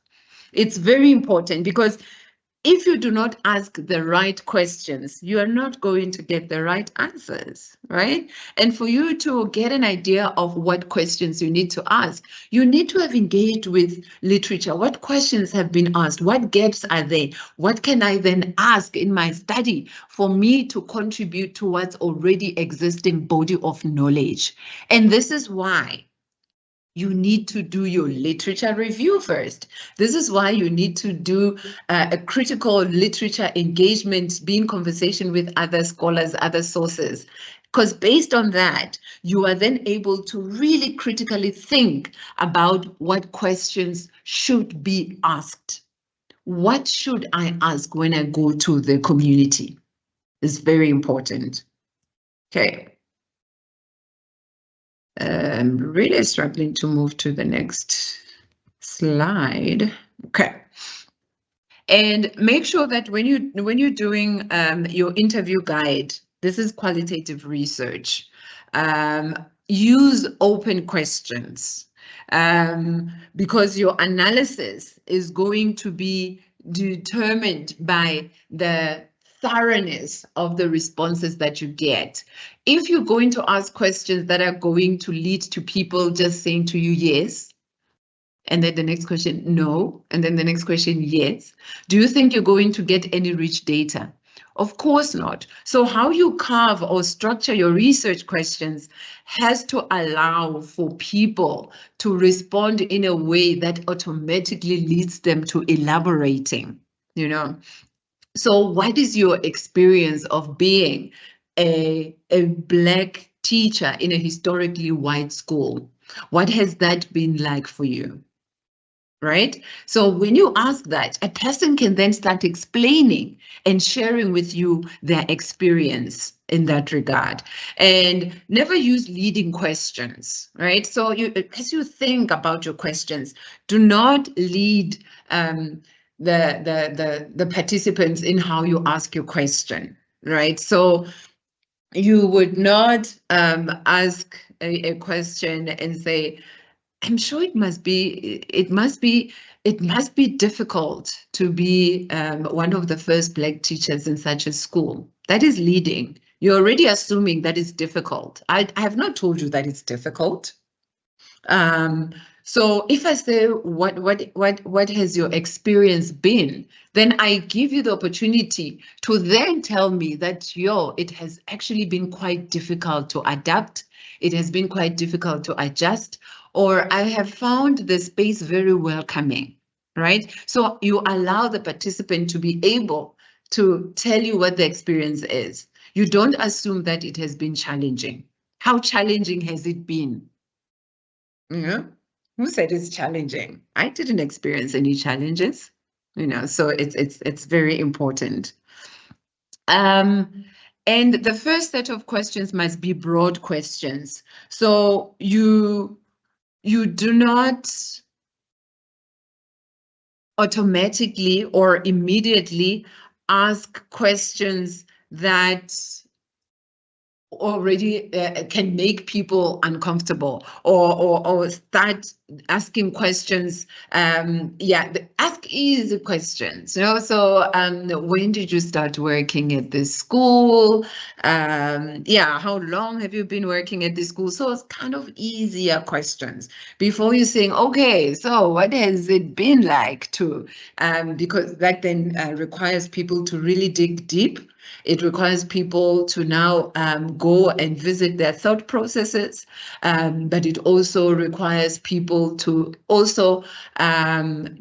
It's very important, because if you do not ask the right questions, you are not going to get the right answers, right? And for you to get an idea of what questions you need to ask, you need to have engaged with literature. What questions have been asked? What gaps are there? What can I then ask in my study for me to contribute towards already existing body of knowledge? And this is why you need to do your literature review first. This is why you need to do a critical literature engagement, be in conversation with other scholars, other sources. Because based on that, you are then able to really critically think about what questions should be asked. What should I ask when I go to the community? It's very important. Okay. I'm really struggling to move to the next slide. Okay. And make sure that when you're doing your interview guide, this is qualitative research. Use open questions because your analysis is going to be determined by the thoroughness of the responses that you get. If you're going to ask questions that are going to lead to people just saying to you, yes, and then the next question, no, and then the next question, yes, do you think you're going to get any rich data? Of course not. So how you carve or structure your research questions has to allow for people to respond in a way that automatically leads them to elaborating, you know. So what is your experience of being a Black teacher in a historically white school? What has that been like for you? Right? So when you ask that, a person can then start explaining and sharing with you their experience in that regard. And never use leading questions, right? So as you think about your questions, do not lead the participants in how you ask your question, right? So you would not ask a question and say, I'm sure it must be difficult to be one of the first Black teachers in such a school. That is leading. You're already assuming that it's difficult. I have not told you that it's difficult. So if I say what has your experience been, then I give you the opportunity to then tell me that it has actually been quite difficult to adapt. It has been quite difficult to adjust, or I have found the space very welcoming, right? So you allow the participant to be able to tell you what the experience is. You don't assume that it has been challenging. How challenging has it been? Yeah. Who said it's challenging? I didn't experience any challenges, so it's very important. And the first set of questions must be broad questions. So you do not automatically or immediately ask questions that already can make people uncomfortable, or start asking questions. Ask easy questions. So when did you start working at this school? How long have you been working at this school? So it's kind of easier questions before you're saying, okay, so what has it been like to, because that then requires people to really dig deep. It requires people to now go and visit their thought processes, but it also requires people to also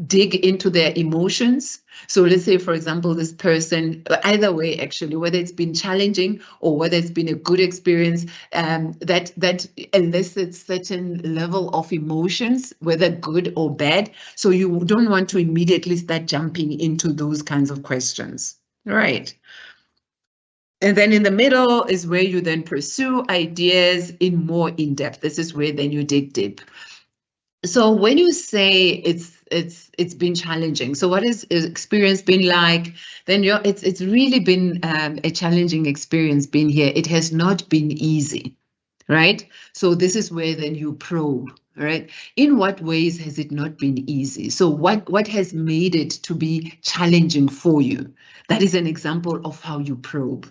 dig into their emotions. So let's say, for example, this person, either way, actually, whether it's been challenging or whether it's been a good experience, that elicits certain level of emotions, whether good or bad. So you don't want to immediately start jumping into those kinds of questions, right? And then in the middle is where you then pursue ideas in more in-depth. This is where then you dig deep. So when you say it's been challenging, so what has experience been like? Then it's really been a challenging experience being here. It has not been easy. right? So this is where then you probe, right? In what ways has it not been easy? So what has made it to be challenging for you? That is an example of how you probe.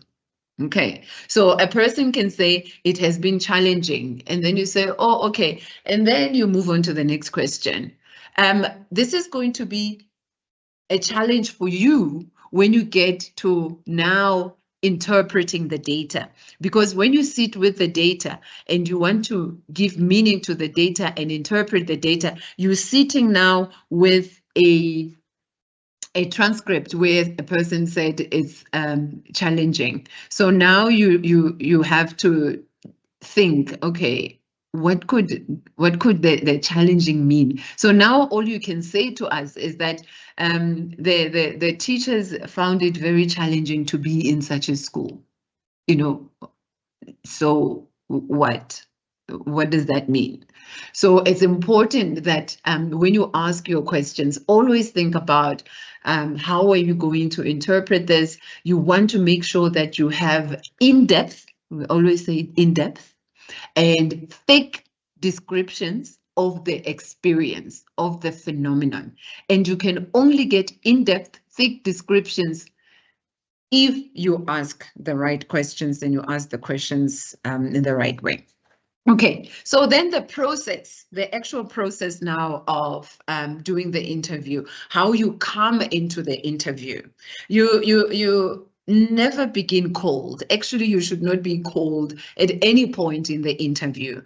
Okay, so a person can say it has been challenging, and then you say, oh, okay, and then you move on to the next question. This is going to be a challenge for you when you get to now interpreting the data, because when you sit with the data and you want to give meaning to the data and interpret the data, you're sitting now with a transcript where a person said it's challenging. So now you have to think, okay, what could the challenging mean? So now all you can say to us is that the teachers found it very challenging to be in such a school. So what does that mean? So it's important that when you ask your questions, always think about how are you going to interpret this. You want to make sure that you have in-depth, we always say in-depth, and thick descriptions of the experience of the phenomenon. And you can only get in-depth, thick descriptions if you ask the right questions and you ask the questions in the right way. Okay, so then the actual process now of doing the interview, how you come into the interview. You never begin cold. Actually, you should not be cold at any point in the interview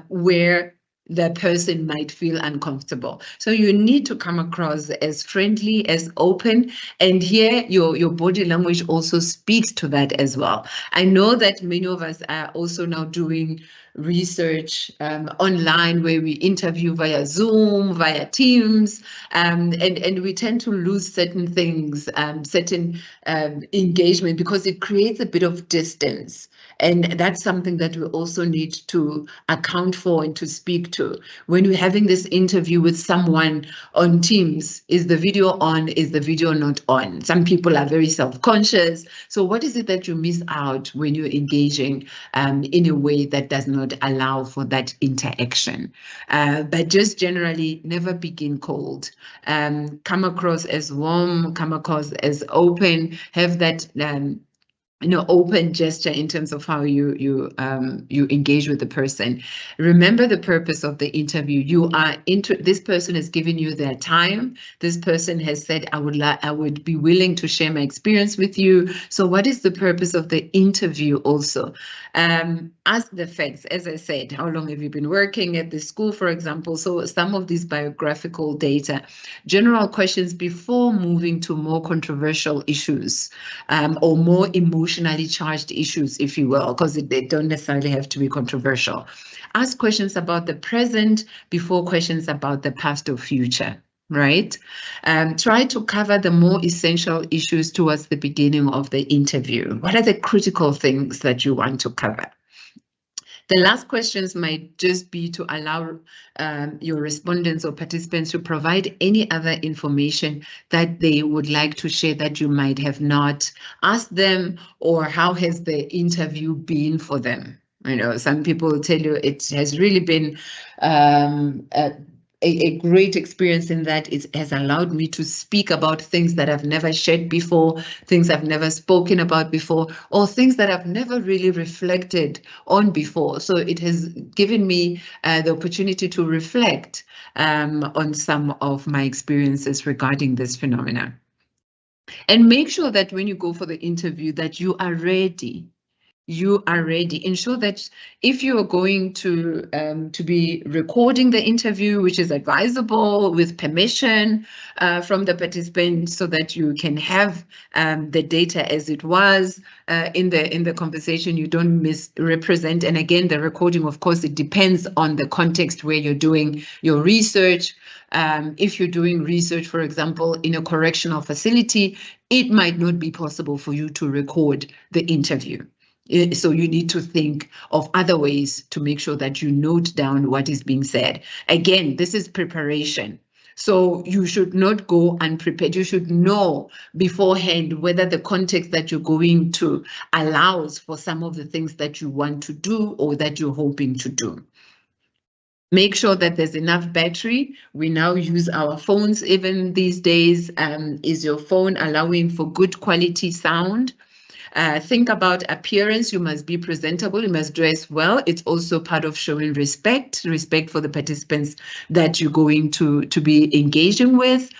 where the person might feel uncomfortable. So you need to come across as friendly, as open, and here your body language also speaks to that as well. I know that many of us are also now doing research online where we interview via Zoom, via Teams, and we tend to lose certain things, certain engagement, because it creates a bit of distance. And that's something that we also need to account for and to speak to. When we're having this interview with someone on Teams, is the video on, is the video not on? Some people are very self-conscious. So what is it that you miss out when you're engaging in a way that does not allow for that interaction? But just generally, never begin cold. Come across as warm, come across as open, have that open gesture in terms of how you engage with the person. Remember the purpose of the interview. This person has given you their time. This person has said, I would be willing to share my experience with you. So what is the purpose of the interview also? Ask the facts. As I said, how long have you been working at the school, for example? So some of these biographical data, general questions before moving to more controversial issues or more emotionally charged issues, if you will, because they don't necessarily have to be controversial. Ask questions about the present before questions about the past or future. Right? Try to cover the more essential issues towards the beginning of the interview. What are the critical things that you want to cover? The last questions might just be to allow your respondents or participants to provide any other information that they would like to share that you might have not asked them, or how has the interview been for them. Some people will tell you it has really been a great experience in that it has allowed me to speak about things that I've never shared before, things I've never spoken about before, or things that I've never really reflected on before. So it has given me the opportunity to reflect on some of my experiences regarding this phenomenon. And make sure that when you go for the interview that you are ready. You are ready. Ensure that if you are going to be recording the interview, which is advisable with permission from the participant, so that you can have the data as it was in the conversation, you don't misrepresent. And again, the recording, of course, it depends on the context where you're doing your research. If you're doing research, for example, in a correctional facility, it might not be possible for you to record the interview. So you need to think of other ways to make sure that you note down what is being said. Again, this is preparation. So you should not go unprepared. You should know beforehand whether the context that you're going to allows for some of the things that you want to do or that you're hoping to do. Make sure that there's enough battery. We now use our phones even these days. Is your phone allowing for good quality sound? Think about appearance. You must be presentable. You must dress well. It's also part of showing respect for the participants that you're going to be engaging with.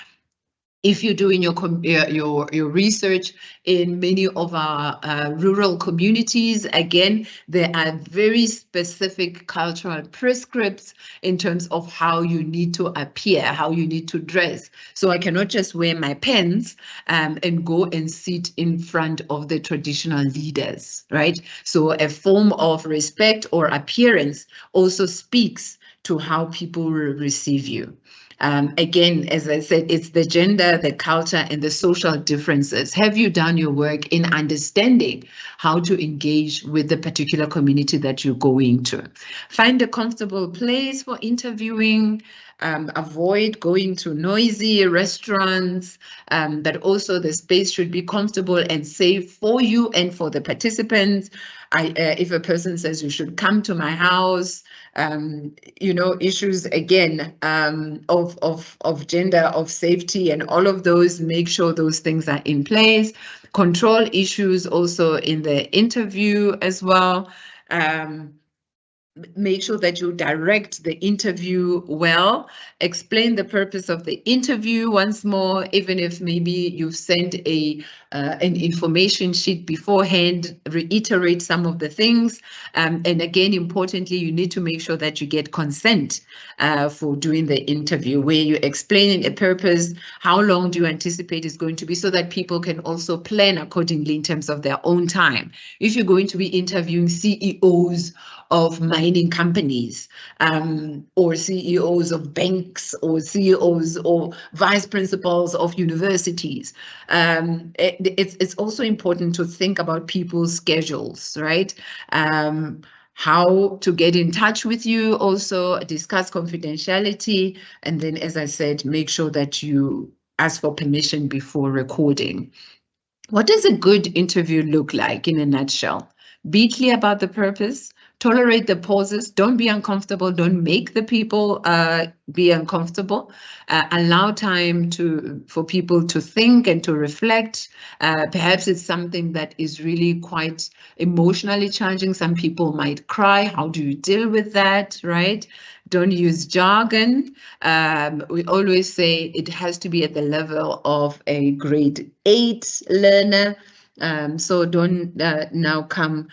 If you're doing your research in many of our rural communities, again, there are very specific cultural prescripts in terms of how you need to appear, how you need to dress. So I cannot just wear my pants and go and sit in front of the traditional leaders, right? So a form of respect or appearance also speaks to how people will receive you. Again, as I said, it's the gender, the culture, and the social differences. Have you done your work in understanding how to engage with the particular community that you're going to? Find a comfortable place for interviewing. Avoid going to noisy restaurants, but also the space should be comfortable and safe for you and for the participants. If a person says you should come to my house, issues again of gender, of safety, and all of those, make sure those things are in place. Control issues also in the interview as well. Make sure that you direct the interview well. Explain the purpose of the interview once more, even if maybe you've sent an information sheet beforehand. Reiterate some of the things. And again, importantly, you need to make sure that you get consent for doing the interview, where you're explaining a purpose, how long do you anticipate is going to be, so that people can also plan accordingly in terms of their own time. If you're going to be interviewing CEOs of mining companies, or CEOs of banks, or CEOs or vice principals of universities, it's also important to think about people's schedules, right? How to get in touch with you, also discuss confidentiality, and then, as I said, make sure that you ask for permission before recording. What does a good interview look like in a nutshell? Be clear about the purpose. Tolerate the pauses. Don't be uncomfortable. Don't make the people be uncomfortable. Allow time for people to think and to reflect. Perhaps it's something that is really quite emotionally challenging. Some people might cry. How do you deal with that, right? Don't use jargon. We always say it has to be at the level of a grade 8 learner. So don't now come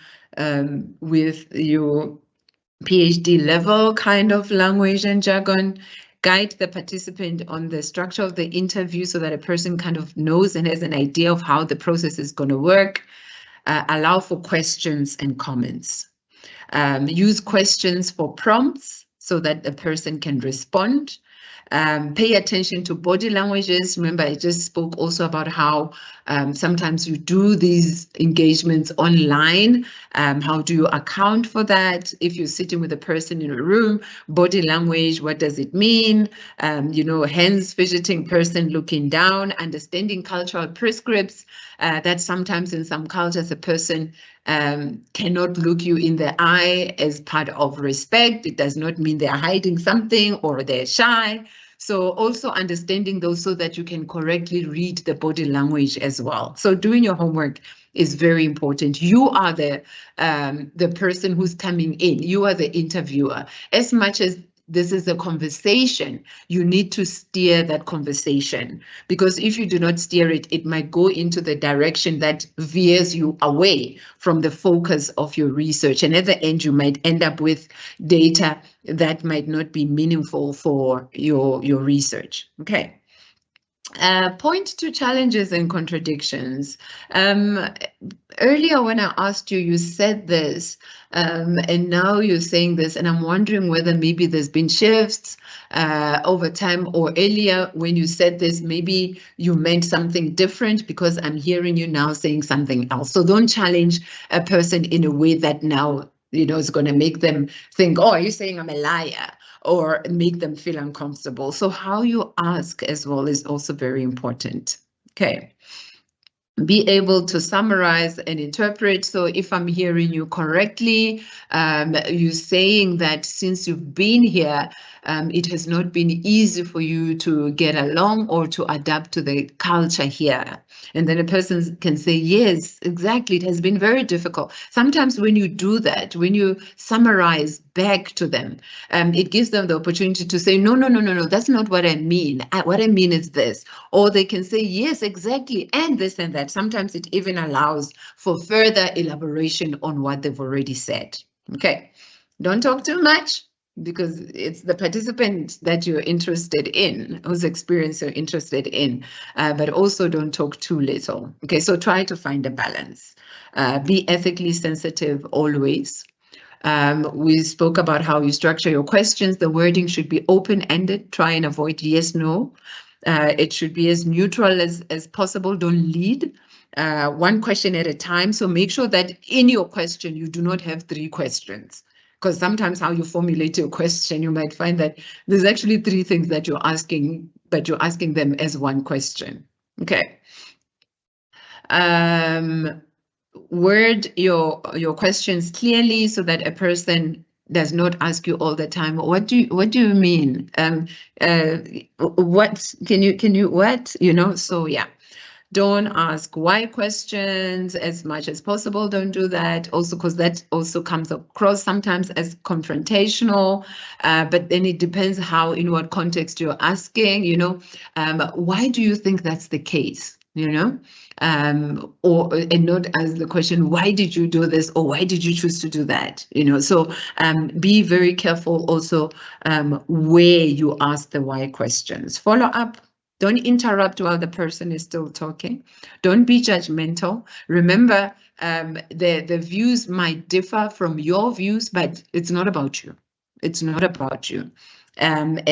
with your PhD level kind of language and jargon. Guide the participant on the structure of the interview so that a person kind of knows and has an idea of how the process is going to work. Allow for questions and comments. Use questions for prompts so that the person can respond. Pay attention to body languages. Remember, I just spoke also about how sometimes you do these engagements online. How do you account for that? If you're sitting with a person in a room, body language, what does it mean? Hands fidgeting, person looking down, understanding cultural prescripts, that sometimes in some cultures a person cannot look you in the eye as part of respect. It does not mean they're hiding something or they're shy. So also understanding those so that you can correctly read the body language as well. So doing your homework is very important. You are the person who's coming in. You are the interviewer. As much as this is a conversation, you need to steer that conversation, because if you do not steer it, it might go into the direction that veers you away from the focus of your research. And at the end, you might end up with data that might not be meaningful for your research. Okay. Point to challenges and contradictions. Earlier when I asked you, you said this, and now you're saying this, and I'm wondering whether maybe there's been shifts over time, or earlier when you said this, maybe you meant something different, because I'm hearing you now saying something else. So don't challenge a person in a way that now is going to make them think, oh, are you saying I'm a liar? or make them feel uncomfortable. So how you ask as well is also very important. Okay. Be able to summarize and interpret. So if I'm hearing you correctly, you're saying that since you've been here, it has not been easy for you to get along or to adapt to the culture here. And then a person can say, yes, exactly, it has been very difficult. Sometimes when you do that, when you summarize back to them, it gives them the opportunity to say, no, that's not what I mean. What I mean is this. Or they can say, yes, exactly, and this and that. Sometimes it even allows for further elaboration on what they've already said. Okay, don't talk too much, because it's the participant that you're interested in, whose experience you're interested in, but also don't talk too little. Okay, so try to find a balance. Be ethically sensitive always. We spoke about how you structure your questions. The wording should be open-ended. Try and avoid yes, no. It should be as neutral as possible. Don't lead. One question at a time. So make sure that in your question, you do not have 3 questions. Because sometimes how you formulate your question, you might find that there's actually 3 things that you're asking, but you're asking them as one question. Okay. Word your questions clearly so that a person does not ask you all the time, what do you mean? What can you what? So yeah. Don't ask why questions as much as possible. Don't do that. Also, because that also comes across sometimes as confrontational. But then it depends how, in what context you're asking. Why do you think that's the case? And not as the question, why did you do this, or why did you choose to do that? So be very careful also where you ask the why questions. Follow up. Don't interrupt while the person is still talking. Don't be judgmental. Remember, the views might differ from your views, but it's not about you. It's not about you. And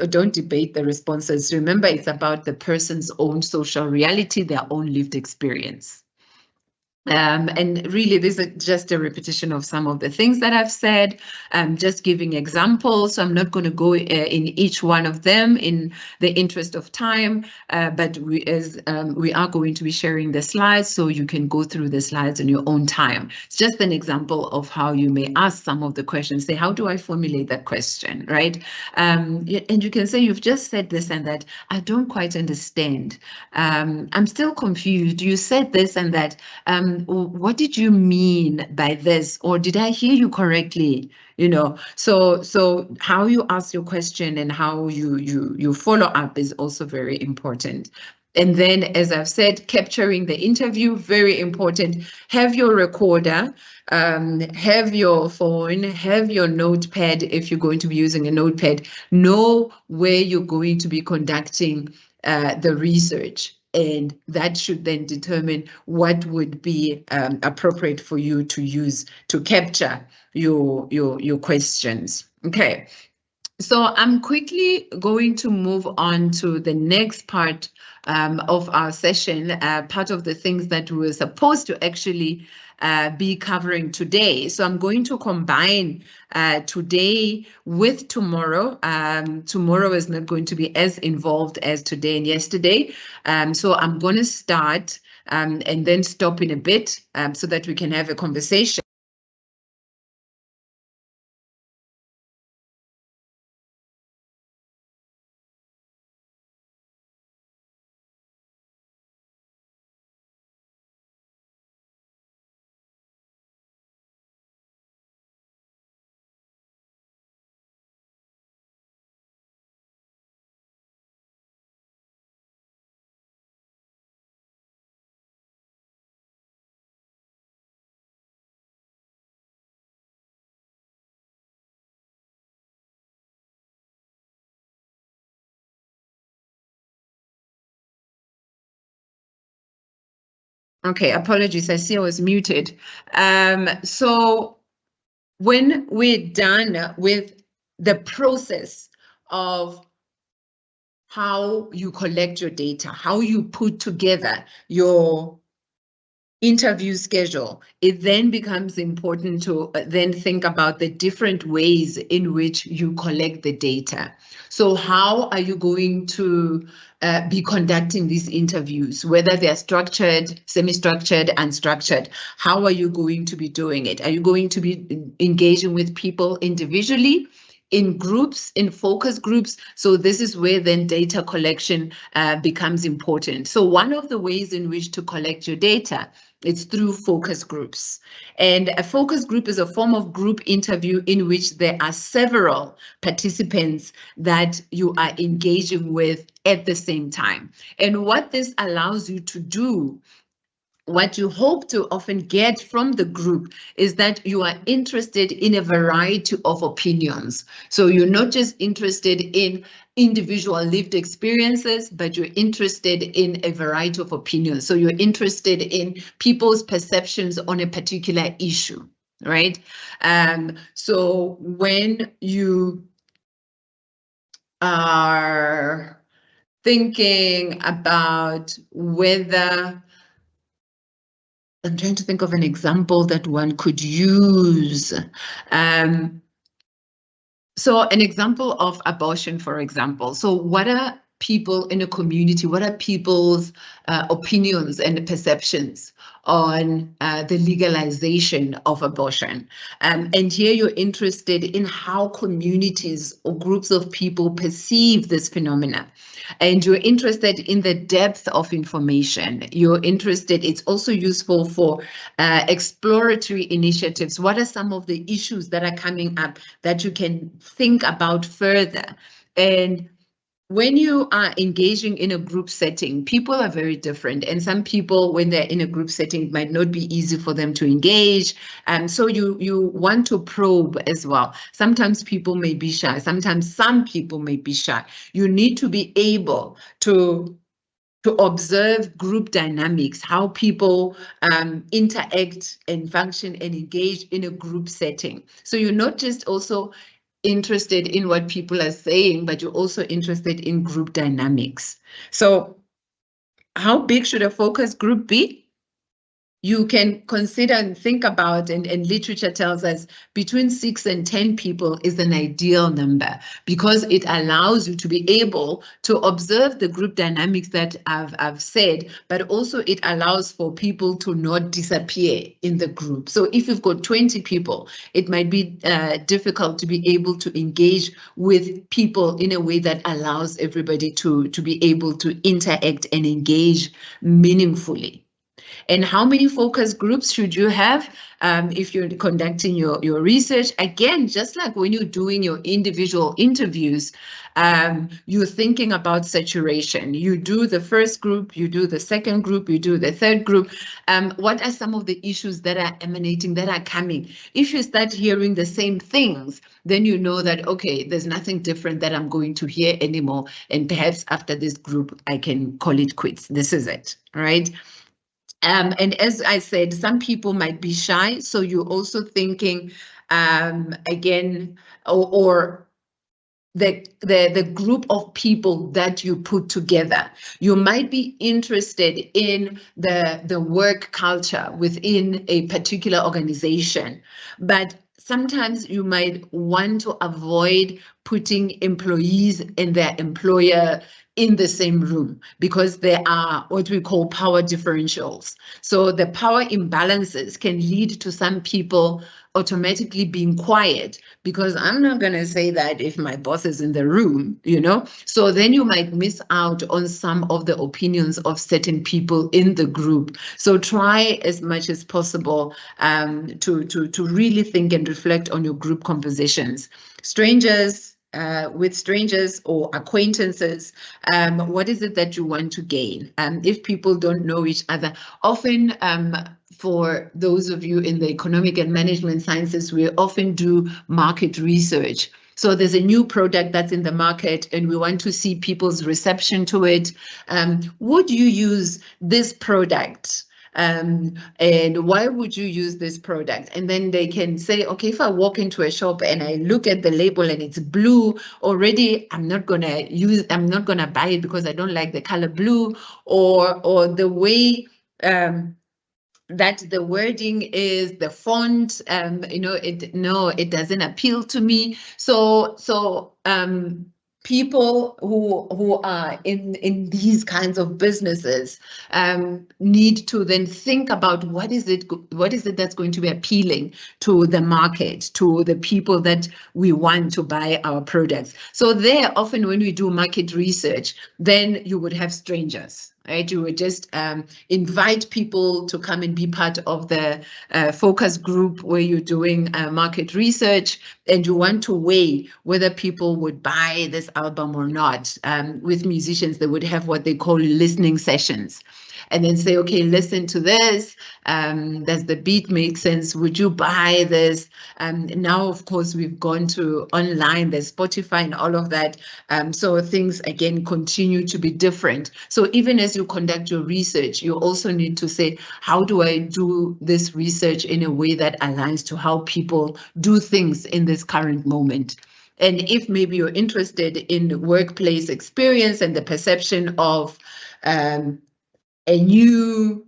don't debate the responses. Remember, it's about the person's own social reality, their own lived experience. And really, this is just a repetition of some of the things that I've said. Just giving examples. So I'm not going to go in each one of them in the interest of time, but we are going to be sharing the slides, so you can go through the slides in your own time. It's just an example of how you may ask some of the questions. Say, how do I formulate that question, right? And you can say, you've just said this and that. I don't quite understand. I'm still confused. You said this and that. What did you mean by this? Or did I hear you correctly? So how you ask your question and how you follow up is also very important. And then, as I've said, capturing the interview, very important. Have your recorder, have your phone, have your notepad if you're going to be using a notepad. Know where you're going to be conducting the research. And that should then determine what would be appropriate for you to use to capture your questions. Okay, so I'm quickly going to move on to the next part of our session, part of the things that we were supposed to actually be covering today. So I'm going to combine today with tomorrow. Tomorrow is not going to be as involved as today and yesterday. So I'm going to start and then stop in a bit so that we can have a conversation. Okay, apologies. I see I was muted. So when we're done with the process of how you collect your data, how you put together your interview schedule, it then becomes important to then think about the different ways in which you collect the data. So how are you going to be conducting these interviews, whether they're structured, semi-structured, unstructured? How are you going to be doing it? Are you going to be engaging with people individually, in groups, in focus groups? So this is where then data collection becomes important. So one of the ways in which to collect your data, it's through focus groups. And a focus group is a form of group interview in which there are several participants that you are engaging with at the same time. And what this allows you to do, what you hope to often get from the group, is that you are interested in a variety of opinions. So you're not just interested in individual lived experiences, but you're interested in a variety of opinions. So you're interested in people's perceptions on a particular issue, right? So when you are thinking about whether, I'm trying to think of an example that one could use. So an example of abortion, for example. So what are people in a community, what are people's opinions and perceptions on the legalization of abortion? And here you're interested in how communities or groups of people perceive this phenomena. And you're interested in the depth of information. You're interested, it's also useful for exploratory initiatives. What are some of the issues that are coming up that you can think about further? And when you are engaging in a group setting, people are very different. And some people, when they're in a group setting, it might not be easy for them to engage. And so you want to probe as well. Sometimes people may be shy. Sometimes some people may be shy. You need to be able to observe group dynamics, how people interact and function and engage in a group setting. So you're not just also interested in what people are saying, but you're also interested in group dynamics. So how big should a focus group be? You can consider and think about, and literature tells us between 6 and 10 people is an ideal number, because it allows you to be able to observe the group dynamics that I've said, but also it allows for people to not disappear in the group. So if you've got 20 people, it might be difficult to be able to engage with people in a way that allows everybody to be able to interact and engage meaningfully. And how many focus groups should you have if you're conducting your research? Again, just like when you're doing your individual interviews, you're thinking about saturation. You do the first group, you do the second group, you do the third group. What are some of the issues that are emanating, that are coming? If you start hearing the same things, then you know that, okay, there's nothing different that I'm going to hear anymore. And perhaps after this group, I can call it quits. This is it, right? And as I said, some people might be shy. So you're also thinking, again, or the group of people that you put together. You might be interested in the work culture within a particular organization, but sometimes you might want to avoid putting employees and their employer in the same room, because there are what we call power differentials. So the power imbalances can lead to some people automatically being quiet, because I'm not going to say that if my boss is in the room, you know. So then you might miss out on some of the opinions of certain people in the group. So try as much as possible to really think and reflect on your group compositions. With strangers or acquaintances, what is it that you want to gain? If people don't know each other, often for those of you in the economic and management sciences, we often do market research. So there's a new product that's in the market and we want to see people's reception to it. Would you use this product? And why would you use this product? And then they can say, okay, if I walk into a shop and I look at the label and it's blue already, I'm not gonna buy it because I don't like the color blue, or the way that the wording is the font, it doesn't appeal to me. So people who are in these kinds of businesses need to then think about what is it that's going to be appealing to the market, to the people that we want to buy our products. So there, often when we do market research, then you would have strangers, right? You would just invite people to come and be part of the focus group where you're doing market research, and you want to weigh whether people would buy this album or not. With musicians, they would have what they call listening sessions, and then say, okay, listen to this. Does the beat make sense? Would you buy this? Now, of course, we've gone to online, there's Spotify and all of that. So things, again, continue to be different. So even as you conduct your research, you also need to say, how do I do this research in a way that aligns to how people do things in this current moment? And if maybe you're interested in workplace experience and the perception of a new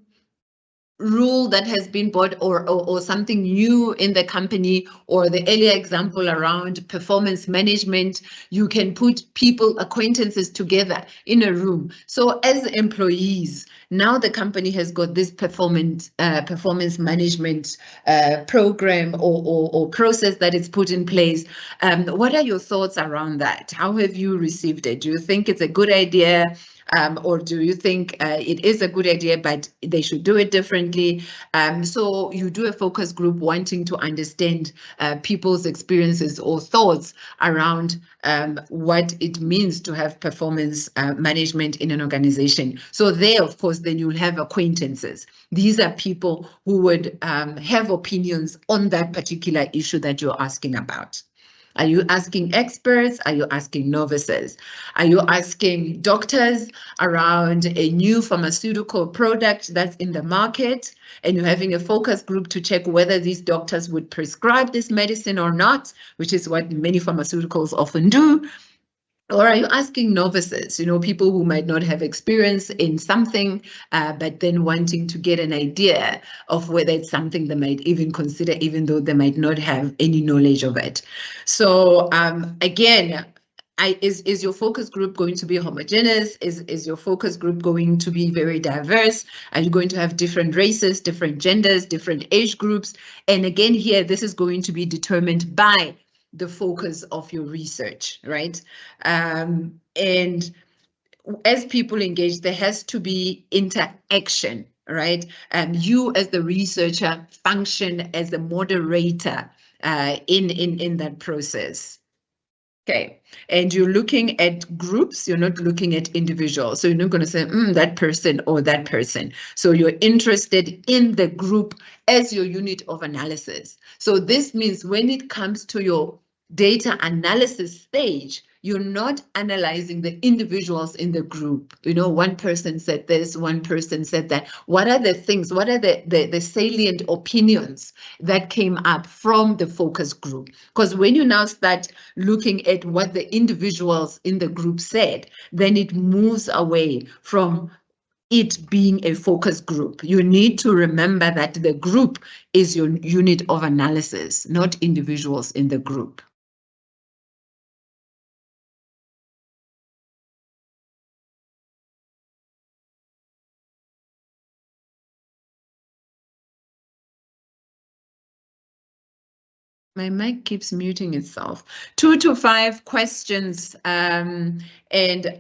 rule that has been brought, or something new in the company, or the earlier example around performance management, you can put people, acquaintances together in a room. So as employees, now the company has got this performance management program or process that is put in place. What are your thoughts around that? How have you received it? Do you think it's a good idea? Or do you think it is a good idea, but they should do it differently? So you do a focus group wanting to understand people's experiences or thoughts around what it means to have performance management in an organization. So there, of course, then you'll have acquaintances. These are people who would have opinions on that particular issue that you're asking about. Are you asking experts? Are you asking novices? Are you asking doctors around a new pharmaceutical product that's in the market, and you're having a focus group to check whether these doctors would prescribe this medicine or not, which is what many pharmaceuticals often do? Or are you asking novices, people who might not have experience in something, but then wanting to get an idea of whether it's something they might even consider, even though they might not have any knowledge of it? So again, is your focus group going to be homogeneous? Is your focus group going to be very diverse? Are you going to have different races, different genders, different age groups? And again, here, this is going to be determined by the focus of your research, right? And as people engage, there has to be interaction, right? You as the researcher function as a moderator in that process. Okay, and you're looking at groups, you're not looking at individuals. So you're not going to say, that person or that person. So you're interested in the group as your unit of analysis. So this means when it comes to your data analysis stage, you're not analyzing the individuals in the group. One person said this, one person said that. What are the things, what are the salient opinions that came up from the focus group? Because when you now start looking at what the individuals in the group said, then it moves away from it being a focus group. You need to remember that the group is your unit of analysis, not individuals in the group. My mic keeps muting itself. 2 to 5 questions, and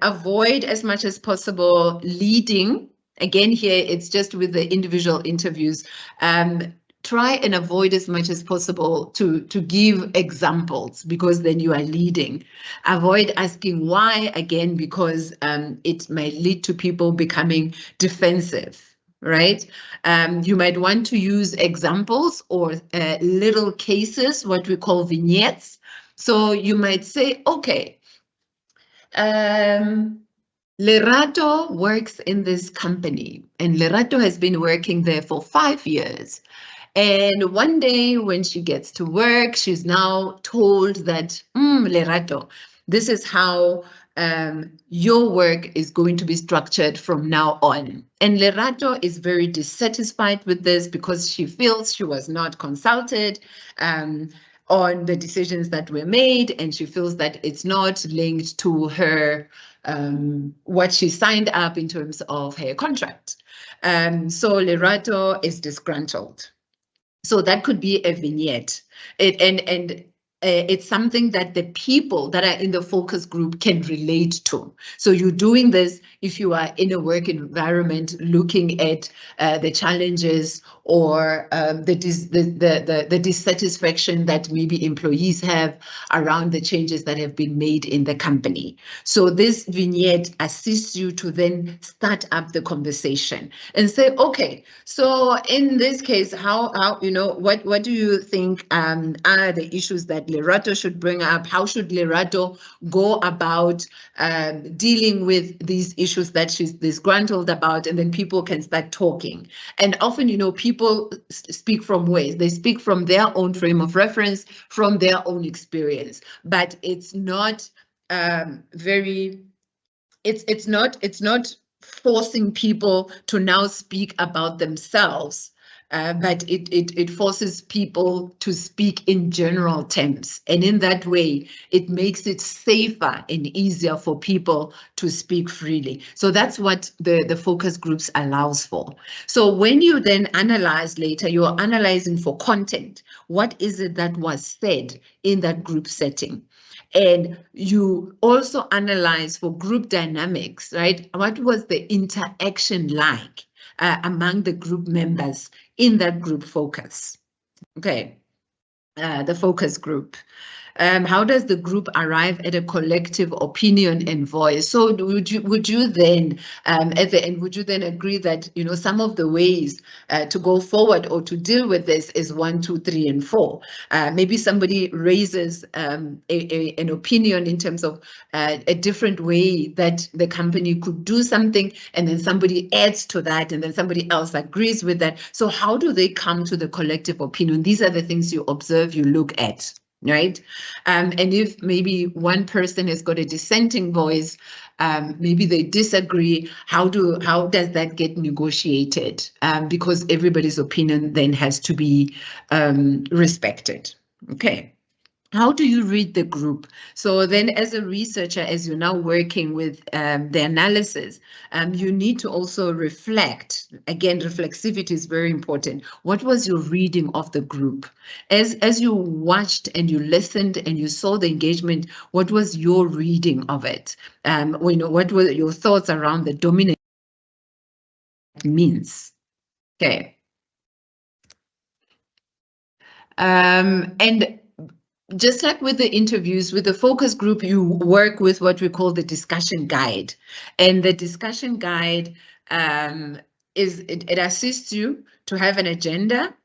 avoid as much as possible leading. Again, here it's just with the individual interviews. Try and avoid as much as possible to give examples, because then you are leading. Avoid asking why, again, because it might lead to people becoming defensive. Right? You might want to use examples or little cases, what we call vignettes. So you might say, okay, Lerato works in this company, and Lerato has been working there for 5 years. And one day when she gets to work, she's now told that, Lerato, this is how your work is going to be structured from now on. And Lerato is very dissatisfied with this because she feels she was not consulted on the decisions that were made, and she feels that it's not linked to her what she signed up in terms of her contract. So Lerato is disgruntled. So that could be a vignette. It's something that the people that are in the focus group can relate to. So you're doing this if you are in a work environment looking at the challenges or the dissatisfaction that maybe employees have around the changes that have been made in the company. So this vignette assists you to then start up the conversation and say, okay, so in this case, how what do you think are the issues that Lerato should bring up? How should Lerato go about dealing with these issues that she's disgruntled about? And then people can start talking. And often, people speak from ways. They speak from their own frame of reference, from their own experience. But it's not it's not forcing people to now speak about themselves, but it forces people to speak in general terms. And in that way, it makes it safer and easier for people to speak freely. So that's what the focus groups allows for. So when you then analyze later, you're analyzing for content. What is it that was said in that group setting? And you also analyze for group dynamics, right? What was the interaction like among the group members in that group focus? Okay, the focus group. How does the group arrive at a collective opinion and voice? So would you then, at the end, would you then agree that, some of the ways to go forward or to deal with this is 1, 2, 3, and 4? Maybe somebody raises an opinion in terms of a different way that the company could do something, and then somebody adds to that, and then somebody else agrees with that. So how do they come to the collective opinion? These are the things you observe, you look at. Right. And if maybe one person has got a dissenting voice, maybe they disagree, how does that get negotiated? Because everybody's opinion then has to be respected. Okay. How do you read the group? So then as a researcher, as you're now working with the analysis, you need to also reflect. Again, reflexivity is very important. What was your reading of the group? As you watched and you listened and you saw the engagement, what was your reading of it? What were your thoughts around the dominant means? Okay. And just like with the interviews, with the focus group, you work with what we call the discussion guide. And the discussion guide it assists you to have an agenda,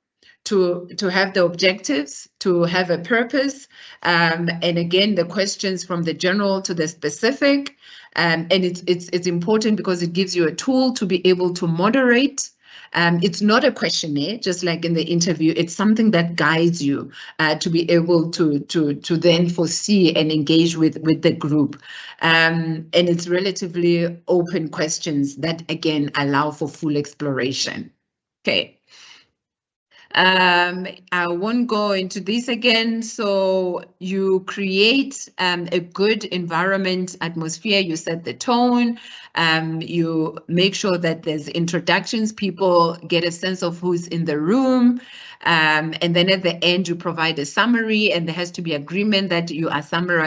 to have the objectives, to have a purpose, and again, the questions from the general to the specific. And it's important because it gives you a tool to be able to moderate. It's not a questionnaire, just like in the interview. It's something that guides you to be able to then foresee and engage with the group. And it's relatively open questions that, again, allow for full exploration. Okay. I won't go into this again. So you create a good environment, atmosphere, you set the tone, you make sure that there's introductions, people get a sense of who's in the room. And then at the end, you provide a summary, and there has to be agreement that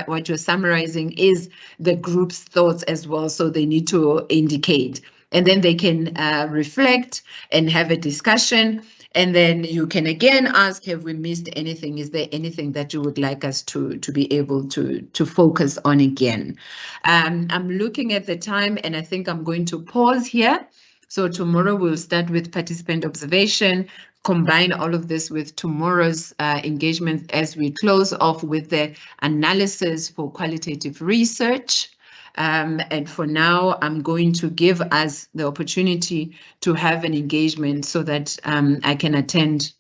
what you're summarizing is the group's thoughts as well. So they need to indicate. And then they can reflect and have a discussion. And then you can again ask, have we missed anything? Is there anything that you would like us to be able to focus on again? I'm looking at the time, and I think I'm going to pause here. So tomorrow we'll start with participant observation, combine all of this with tomorrow's engagement as we close off with the analysis for qualitative research. And for now, I'm going to give us the opportunity to have an engagement so that I can attend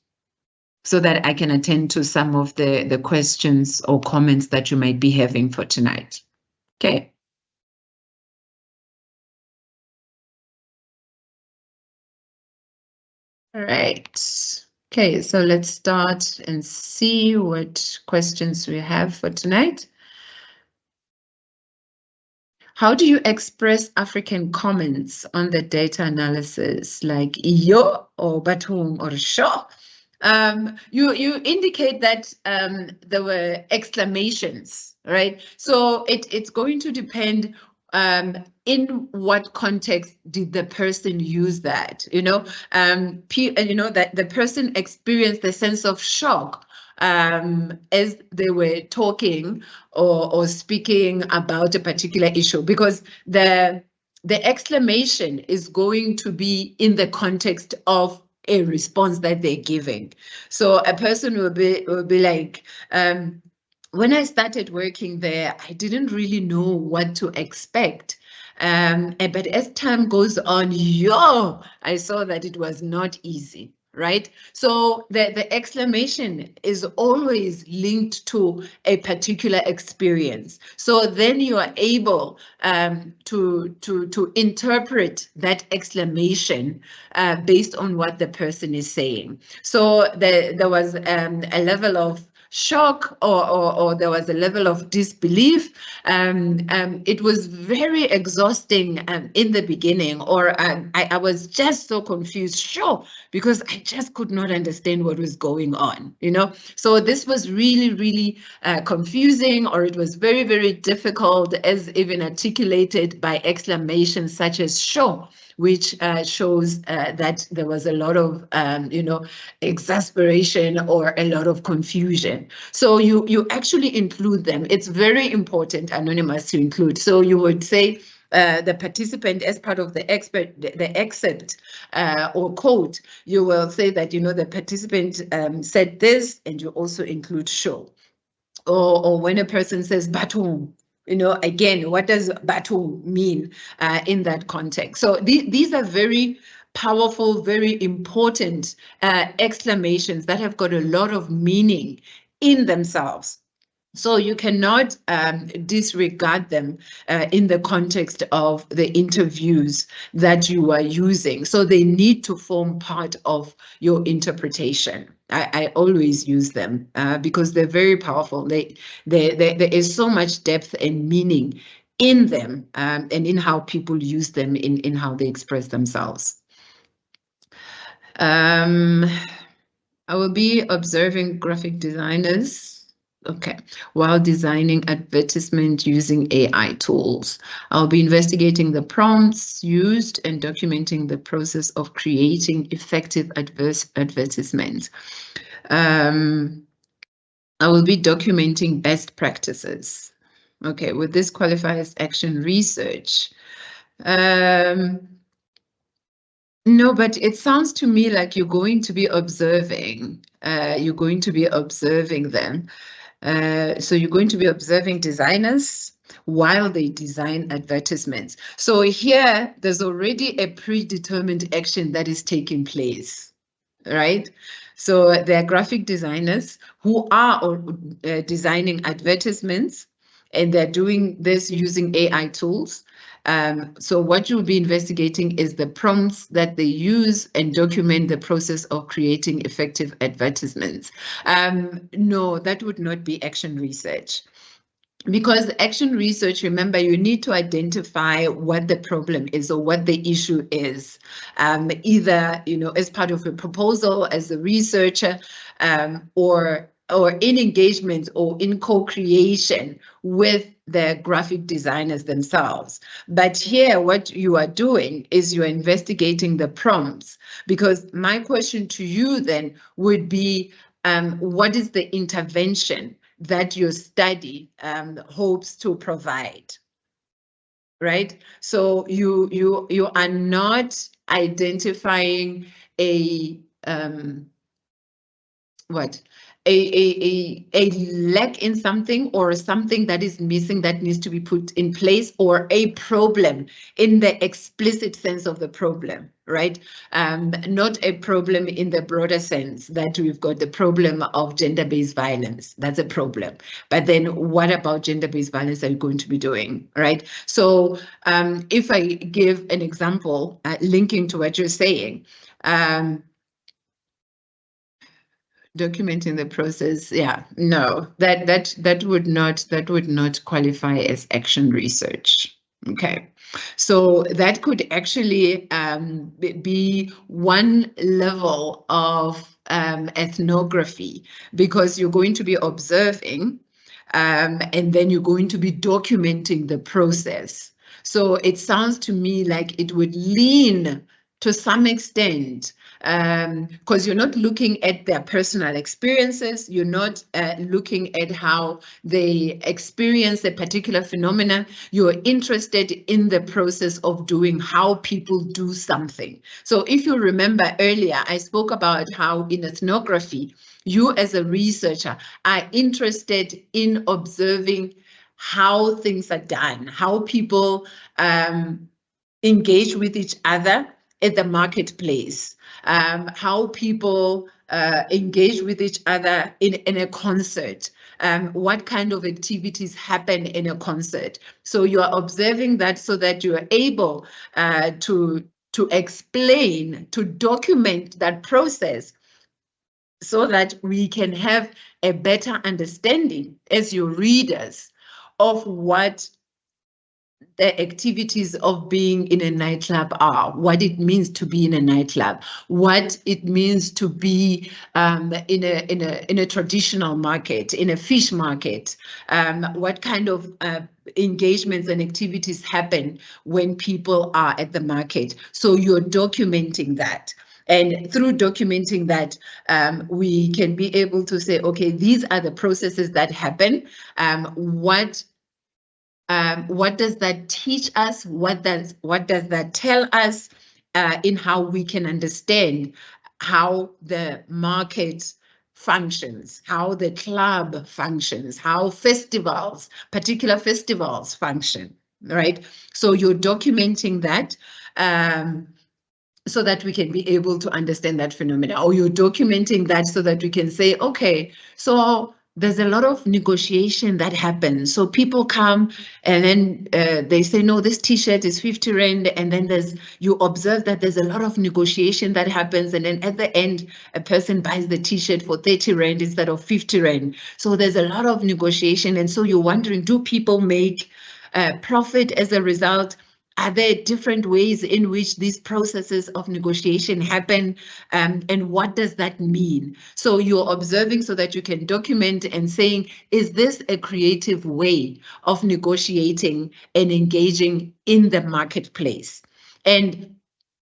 to some of the questions or comments that you might be having for tonight. Okay. All right. Okay, so let's start and see what questions we have for tonight. How do you express African comments on the data analysis, like yo or batum or sho? You indicate that there were exclamations, right? So it's going to depend in what context did the person use that, that the person experienced the sense of shock as they were talking or speaking about a particular issue, because the exclamation is going to be in the context of a response that they're giving. So a person will be like, when I started working there, I didn't really know what to expect. But as time goes on, I saw that it was not easy, right? So the exclamation is always linked to a particular experience. So then you are able to interpret that exclamation based on what the person is saying. So there was a level of shock or there was a level of disbelief. It was very exhausting in the beginning, or I was just so confused, because I just could not understand what was going on, So this was really, really confusing, or it was very, very difficult, as even articulated by exclamations such as sure, which shows that there was a lot of, exasperation or a lot of confusion. So you actually include them. It's very important, Anonymous, to include. So you would say the participant as part of the excerpt or quote, you will say that, the participant said this, and you also include show. Or when a person says batum, again, what does batum mean in that context? So these are very powerful, very important exclamations that have got a lot of meaning in themselves. So you cannot disregard them in the context of the interviews that you are using. So they need to form part of your interpretation. I always use them because they're very powerful. There is so much depth and meaning in them and in how people use them, in how they express themselves. I will be observing graphic designers. Okay, while designing advertisement using AI tools. I'll be investigating the prompts used and documenting the process of creating effective advertisements. I will be documenting best practices. Okay, would this qualify as action research? No, but it sounds to me like you're going to be observing. You're going to be observing them. So you're going to be observing designers while they design advertisements. So here, there's already a predetermined action that is taking place, right? So there are graphic designers who are designing advertisements, and they're doing this using AI tools. So what you'll be investigating is the prompts that they use and document the process of creating effective advertisements. No, that would not be action research. Because action research, remember, you need to identify what the problem is or what the issue is, either as part of a proposal as a researcher, or in engagement or in co-creation with the graphic designers themselves. But here, what you are doing is you're investigating the prompts, because my question to you then would be, what is the intervention that your study hopes to provide, right? So you are not identifying a a lack in something, or something that is missing that needs to be put in place, or a problem in the explicit sense of the problem, right? Not a problem in the broader sense that we've got the problem of gender-based violence. That's a problem. But then what about gender-based violence are you going to be doing, right? So if I give an example linking to what you're saying, Documenting the process, yeah, no, that would not qualify as action research. Okay, so that could actually be one level of ethnography, because you're going to be observing, and then you're going to be documenting the process. So it sounds to me like it would lean to some extent, because you're not looking at their personal experiences, you're not looking at how they experience a particular phenomenon, you're interested in the process of doing, how people do something. So if you remember earlier, I spoke about how in ethnography, you as a researcher are interested in observing how things are done, how people engage with each other at the marketplace, how people engage with each other in a concert, what kind of activities happen in a concert. So you are observing that so that you are able to explain, to document that process, so that we can have a better understanding as your readers of what the activities of being in a nightclub are, what it means to be in a nightclub, what it means to be in a traditional market, in a fish market, what kind of engagements and activities happen when people are at the market. So you're documenting that. And through documenting that, we can be able to say, okay, these are the processes that happen. What does that teach us? What does that tell us in how we can understand how the market functions, how the club functions, how festivals, particular festivals function, right? So you're documenting that so that we can be able to understand that phenomena, or you're documenting that so that we can say, okay, so there's a lot of negotiation that happens. So people come and then they say, no, this t-shirt is 50 Rand. And then you observe that there's a lot of negotiation that happens. And then at the end, a person buys the t-shirt for 30 Rand instead of 50 Rand. So there's a lot of negotiation. And so you're wondering, do people make profit as a result? Are there different ways in which these processes of negotiation happen, and what does that mean? So you're observing so that you can document and saying, is this a creative way of negotiating and engaging in the marketplace? And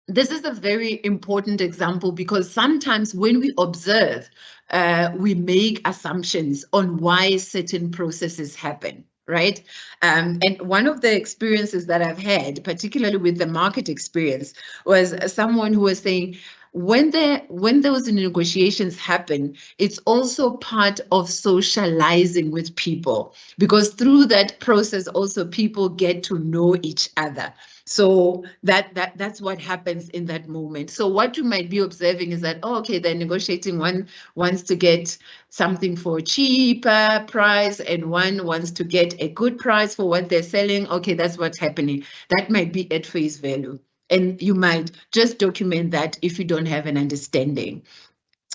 this is a very important example, because sometimes when we observe, we make assumptions on why certain processes happen. Right. And one of the experiences that I've had, particularly with the market experience, was someone who was saying, when those negotiations happen, it's also part of socializing with people, because through that process also people get to know each other. So that's what happens in that moment. So what you might be observing is that, oh, okay, they're negotiating. One wants to get something for a cheaper price, and one wants to get a good price for what they're selling. Okay, that's what's happening. That might be at face value. And you might just document that if you don't have an understanding.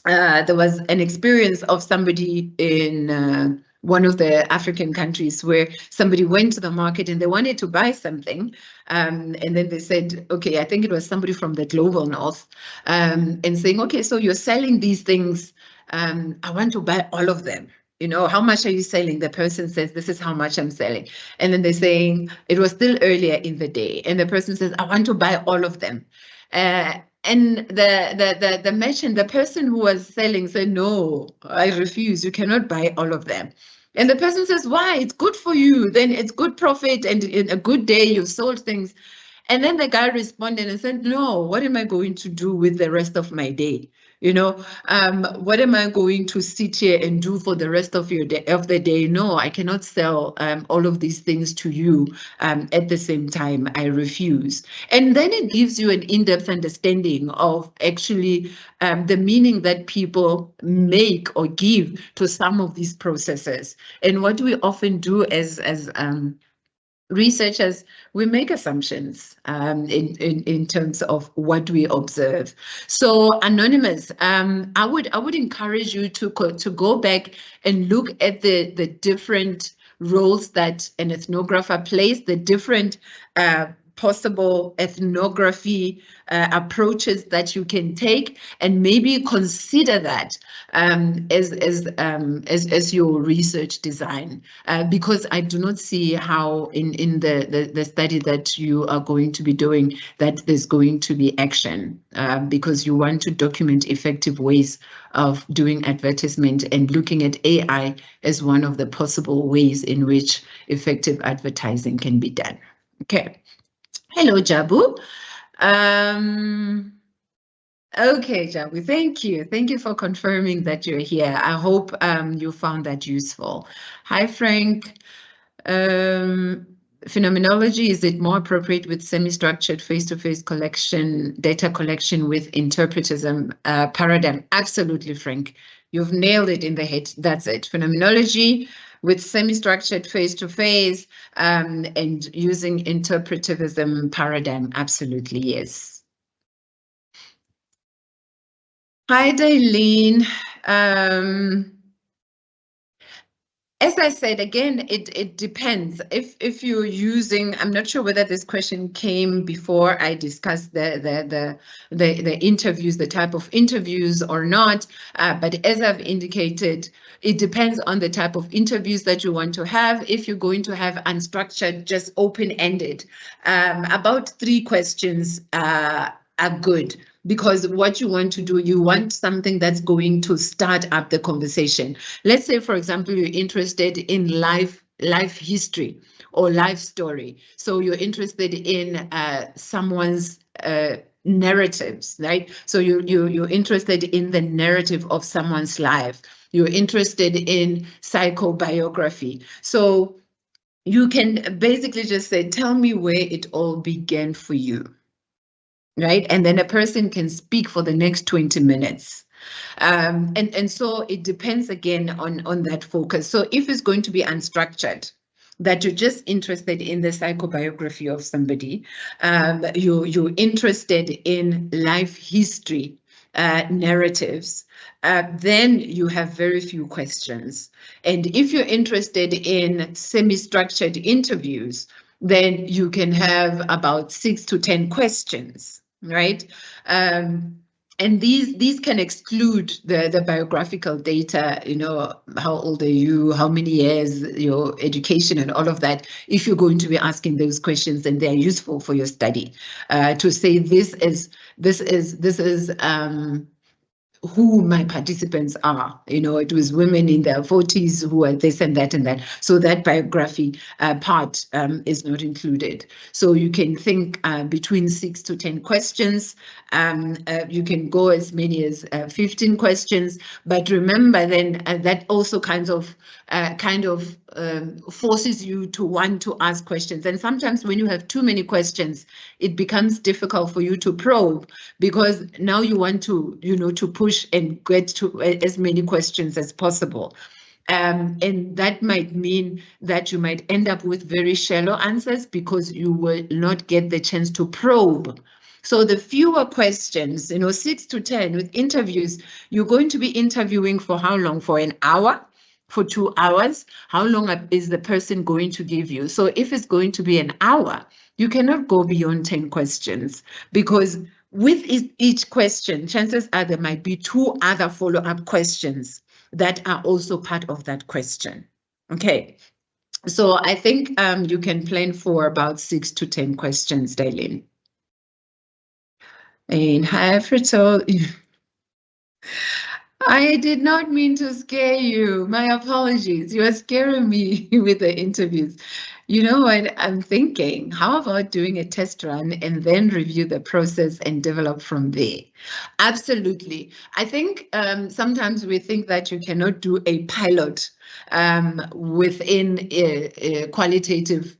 There was an experience of somebody in one of the African countries where somebody went to the market and they wanted to buy something. And then they said, okay, I think it was somebody from the global north, and saying, okay, so you're selling these things. I want to buy all of them. You know, how much are you selling? The person says, this is how much I'm selling. And then they're saying, it was still earlier in the day. And the person says, I want to buy all of them. And the merchant, the person who was selling, said, no, I refuse. You cannot buy all of them. And the person says, why? It's good for you. Then it's good profit. And in a good day, you've sold things. And then the guy responded and said, no, what am I going to do with the rest of my day? You know, what am I going to sit here and do for the rest of the day? No, I cannot sell all of these things to you at the same time. I refuse. And then it gives you an in-depth understanding of actually the meaning that people make or give to some of these processes. And what we often do as researchers, we make assumptions in terms of what we observe. So anonymous, I would encourage you to go back and look at the different roles that an ethnographer plays, the different possible ethnography approaches that you can take, and maybe consider that as your research design, because I do not see how in the study that you are going to be doing that there's going to be action, because you want to document effective ways of doing advertisement and looking at AI as one of the possible ways in which effective advertising can be done. Okay. Hello, Jabu. Okay, Jabu, thank you. Thank you for confirming that you're here. I hope you found that useful. Hi, Frank. Phenomenology, is it more appropriate with semi-structured face-to-face collection, data collection with interpretism paradigm? Absolutely, Frank. You've nailed it in the head. That's it. Phenomenology with semi-structured face-to-face and using interpretivism paradigm. Absolutely, yes. Hi, Dailene. As I said, again, it depends. If you're using, I'm not sure whether this question came before I discussed the interviews, the type of interviews or not. But as I've indicated, it depends on the type of interviews that you want to have. If you're going to have unstructured, just open-ended, about 3 questions are good. Because what you want to do, you want something that's going to start up the conversation. Let's say, for example, you're interested in life history or life story. So you're interested in someone's narratives, right? So you're interested in the narrative of someone's life. You're interested in psychobiography. So you can basically just say, tell me where it all began for you. Right? And then a person can speak for the next 20 minutes. And so it depends again on that focus. So if it's going to be unstructured, that you're just interested in the psychobiography of somebody, you're interested in life history narratives, then you have very few questions. And if you're interested in semi-structured interviews, then you can have about 6 to 10 questions, right? And these can exclude the biographical data, you know, how old are you, how many years, your education and all of that, if you're going to be asking those questions and they're useful for your study. To say this is who my participants are. You know, it was women in their 40s who are this and that and that. So that biography part is not included. So you can think between 6 to 10 questions. You can go as many as 15 questions. But remember then that also kind of forces you to want to ask questions. And sometimes when you have too many questions, it becomes difficult for you to probe, because now you want to, you know, to push and get to as many questions as possible. And that might mean that you might end up with very shallow answers because you will not get the chance to probe. So the fewer questions, you know, 6 to 10 with interviews, you're going to be interviewing for how long? For an hour? For 2 hours? How long is the person going to give you? So if it's going to be an hour, you cannot go beyond 10 questions, because with each question, chances are there might be 2 other follow-up questions that are also part of that question. Okay, so I think you can plan for about 6 to 10 questions, Dailene. And hi, Frito. I did not mean to scare you. My apologies. You are scaring me with the interviews. You know what I'm thinking? How about doing a test run and then review the process and develop from there? Absolutely. I think sometimes we think that you cannot do a pilot within a qualitative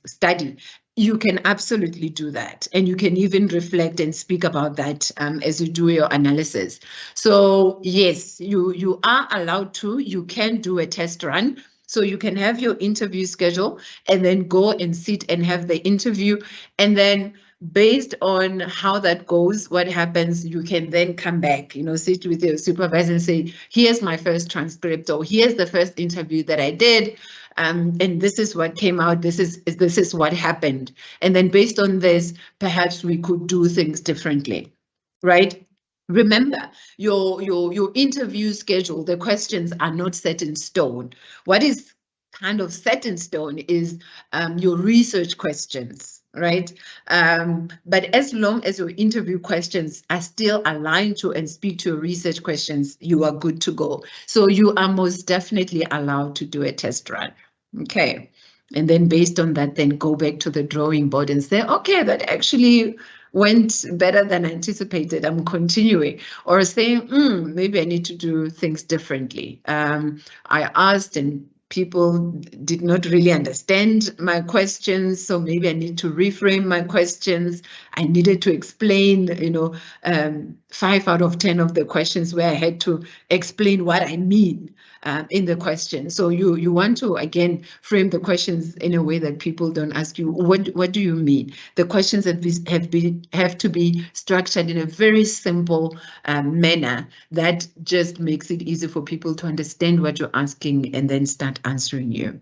study. You can absolutely do that. And you can even reflect and speak about that as you do your analysis. So yes, you are allowed to, you can do a test run. So you can have your interview schedule and then go and sit and have the interview. And then based on how that goes, what happens, you can then come back, sit with your supervisor and say, here's my first transcript, or here's the first interview that I did. And this is what came out. This is what happened. And then based on this, perhaps we could do things differently, right? Remember, your interview schedule, the questions are not set in stone. What is kind of set in stone is your research questions, right? But as long as your interview questions are still aligned to and speak to your research questions, you are good to go. So you are most definitely allowed to do a test run. Okay. And then based on that, then go back to the drawing board and say, okay, that actually went better than anticipated. I'm continuing. Or saying, maybe I need to do things differently. I asked and people did not really understand my questions, so maybe I need to reframe my questions. I needed to explain, 5 out of 10 of the questions where I had to explain what I mean in the question. So you want to, again, frame the questions in a way that people don't ask you, what do you mean? The questions have to be structured in a very simple manner that just makes it easy for people to understand what you're asking and then start answering you.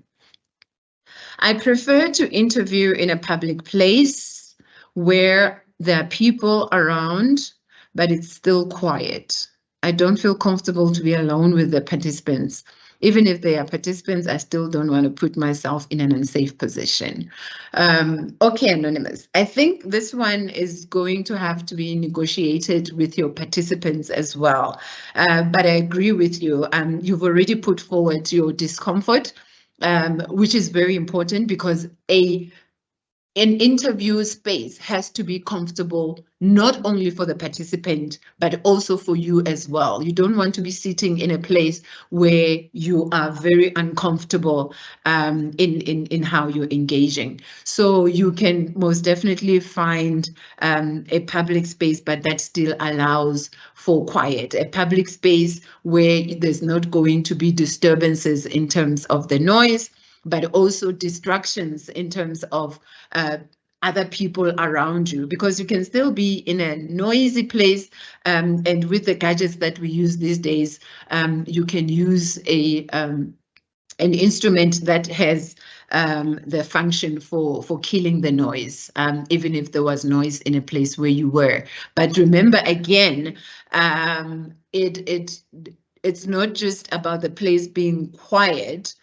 I prefer to interview in a public place where there are people around, but it's still quiet. I don't feel comfortable to be alone with the participants. Even if they are participants, I still don't want to put myself in an unsafe position. Okay, Anonymous. I think this one is going to have to be negotiated with your participants as well. But I agree with you. You've already put forward your discomfort, which is very important because an interview space has to be comfortable, not only for the participant, but also for you as well. You don't want to be sitting in a place where you are very uncomfortable in how you're engaging. So you can most definitely find a public space, but that still allows for quiet, a public space where there's not going to be disturbances in terms of the noise, but also distractions in terms of other people around you, because you can still be in a noisy place, and with the gadgets that we use these days, you can use an instrument that has the function for killing the noise, even if there was noise in a place where you were. But remember, again, it's not just about the place being quiet,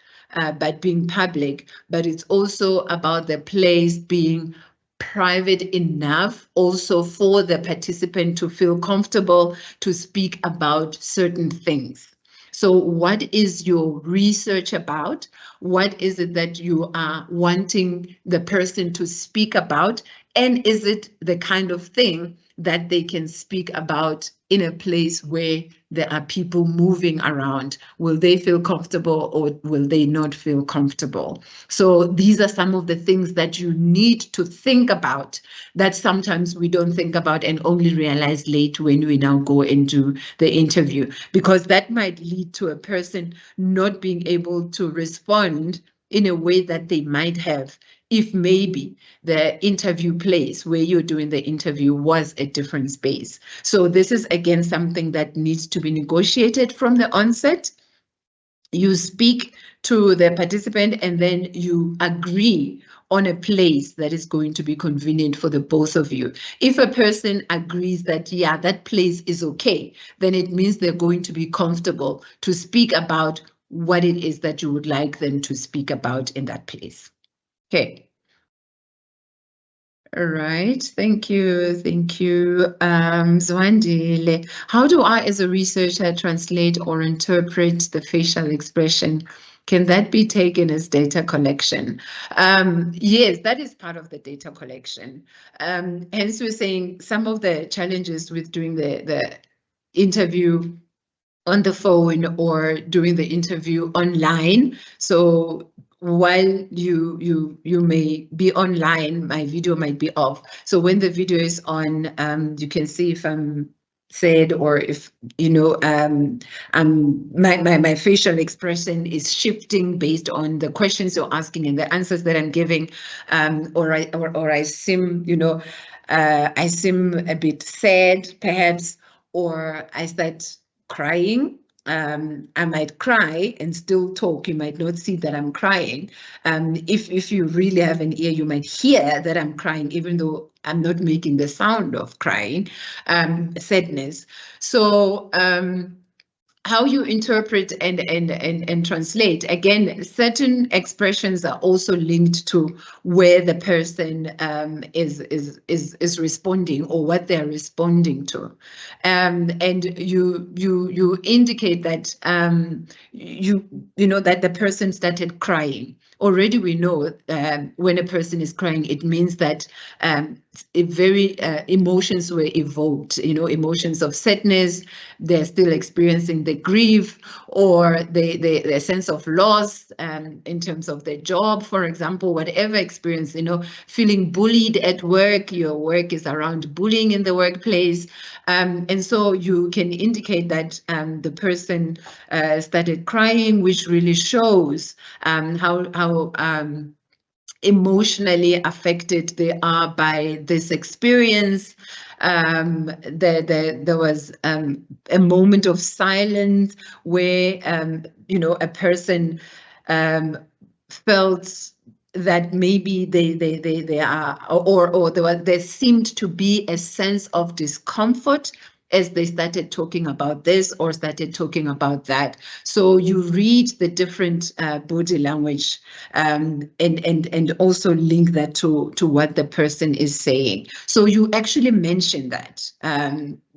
but being public, but it's also about the place being private enough also for the participant to feel comfortable to speak about certain things. So what is your research about? What is it that you are wanting the person to speak about? And is it the kind of thing that they can speak about in a place where there are people moving around? Will they feel comfortable or will they not feel comfortable? So these are some of the things that you need to think about that sometimes we don't think about and only realize late when we now go and do the interview, because that might lead to a person not being able to respond in a way that they might have if maybe the interview place where you're doing the interview was a different space. So this is, again, something that needs to be negotiated from the onset. You speak to the participant and then you agree on a place that is going to be convenient for the both of you. If a person agrees that, yeah, that place is okay, then it means they're going to be comfortable to speak about what it is that you would like them to speak about in that place. Okay. All right, thank you. Zwandile, how do I as a researcher translate or interpret the facial expression? Can that be taken as data collection? Yes, that is part of the data collection. Hence, we're saying some of the challenges with doing the interview on the phone or doing the interview online. So while you may be online, my video might be off. So when the video is on, you can see if I'm said, or if my facial expression is shifting based on the questions you're asking and the answers that I'm giving, or I seem I seem a bit sad perhaps, or I start crying. I might cry and still talk. You might not see that I'm crying. If you really have an ear, you might hear that I'm crying, even though I'm not making the sound of crying, sadness. So how you interpret and translate, again, certain expressions are also linked to where the person is responding, or what they're responding to, and you indicate that you know that the person started crying. Already we know when a person is crying, it means that very emotions were evoked, emotions of sadness. They're still experiencing the grief, or the sense of loss in terms of their job, for example, whatever experience, feeling bullied at work. Your work is around bullying in the workplace. And so you can indicate that the person started crying, which really shows how emotionally affected they are by this experience. There was a moment of silence where a person felt that maybe they are, or there seemed to be a sense of discomfort as they started talking about this or started talking about that. So you read the different body language, and also link that to what the person is saying. So you actually mention that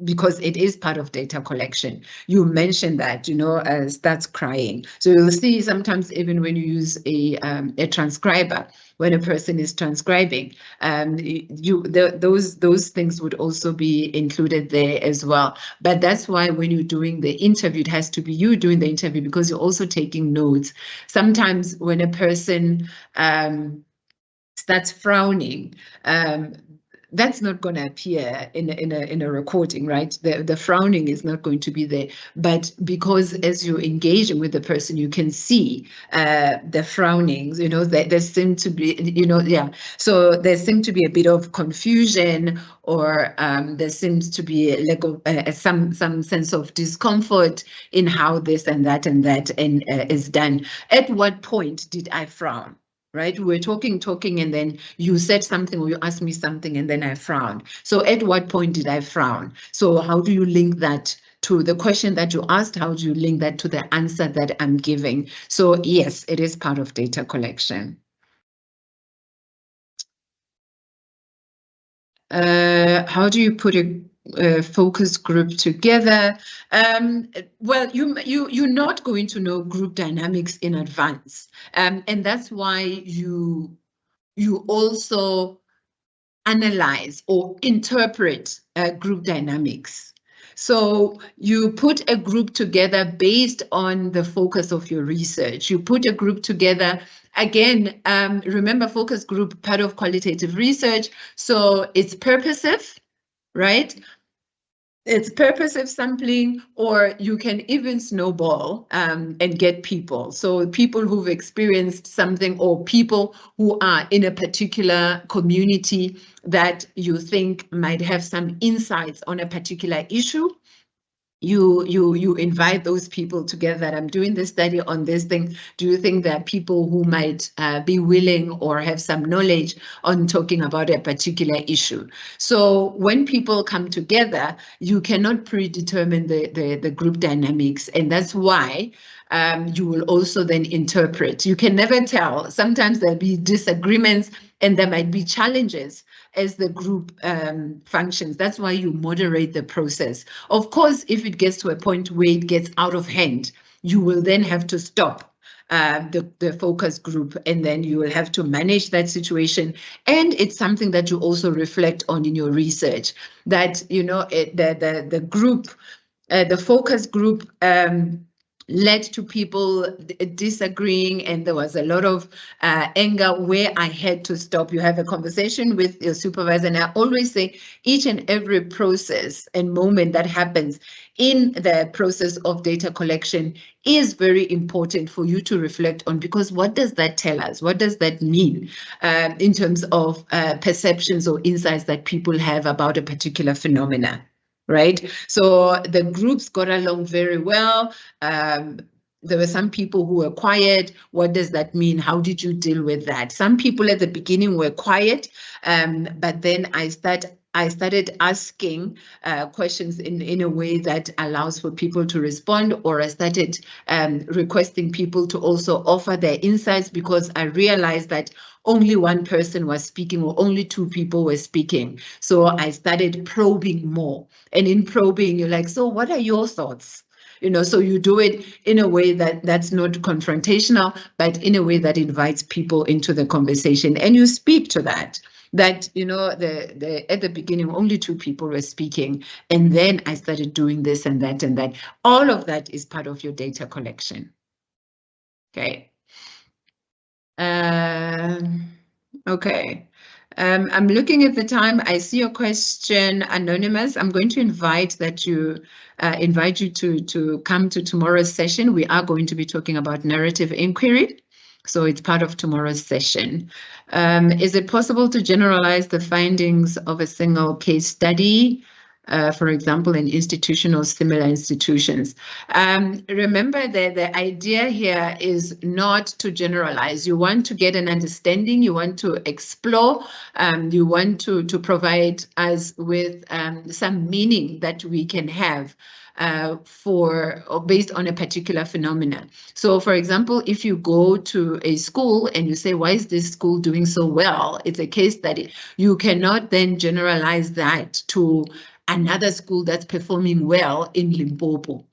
because it is part of data collection. You mention that, starts crying. So you'll see sometimes even when you use a transcriber, when a person is transcribing, those things would also be included there as well. But that's why when you're doing the interview, it has to be you doing the interview, because you're also taking notes. Sometimes when a person starts frowning, that's not going to appear in a recording, right? The frowning is not going to be there. But because as you're engaging with the person, you can see the frownings, there seem to be, So there seems to be a bit of confusion, or there seems to be a lack of some sense of discomfort in how this and that is done. At what point did I frown? Right? We were talking, and then you said something, or you asked me something, and then I frowned. So at what point did I frown? So how do you link that to the question that you asked? How do you link that to the answer that I'm giving? So yes, it is part of data collection. How do you put a focus group together? Well, you're not going to know group dynamics in advance, and that's why you also analyze or interpret group dynamics. So you put a group together based on the focus of your research. You put a group together, again, remember, focus group, part of qualitative research. So it's purposive, right? It's purposive sampling, or you can even snowball and get people. So people who've experienced something, or people who are in a particular community that you think might have some insights on a particular issue. You invite those people together, that I'm doing this study on this thing. Do you think there are people who might be willing or have some knowledge on talking about a particular issue? So when people come together, you cannot predetermine the group dynamics, and that's why you will also then interpret. You can never tell. Sometimes there'll be disagreements, and there might be challenges as the group functions. That's why you moderate the process. Of course, if it gets to a point where it gets out of hand, you will then have to stop the focus group, and then you will have to manage that situation. And it's something that you also reflect on in your research, that the group, the focus group, led to people disagreeing, and there was a lot of anger where I had to stop. You have a conversation with your supervisor, and I always say each and every process and moment that happens in the process of data collection is very important for you to reflect on, because what does that tell us? What does that mean in terms of perceptions or insights that people have about a particular phenomena? Right? So the groups got along very well. There were some people who were quiet. What does that mean? How did you deal with that? Some people at the beginning were quiet, but then I started asking questions in a way that allows for people to respond, or I started requesting people to also offer their insights, because I realized that only one person was speaking or only two people were speaking. So I started probing more. And in probing, you're like, so what are your thoughts? So you do it in a way that's not confrontational, but in a way that invites people into the conversation. And you speak to that, at the beginning, only two people were speaking. And then I started doing this and that and that. All of that is part of your data collection. Okay. Okay. I'm looking at the time. I see your question, Anonymous. I'm going to invite you to come to tomorrow's session. We are going to be talking about narrative inquiry. So it's part of tomorrow's session. Is it possible to generalize the findings of a single case study? For example, in institutional similar institutions. Remember that the idea here is not to generalize. You want to get an understanding, you want to explore, you want to provide us with some meaning that we can have based on a particular phenomena. So, for example, if you go to a school and you say, why is this school doing so well? It's a case study. You cannot then generalize that to another school that's performing well in Limpopo.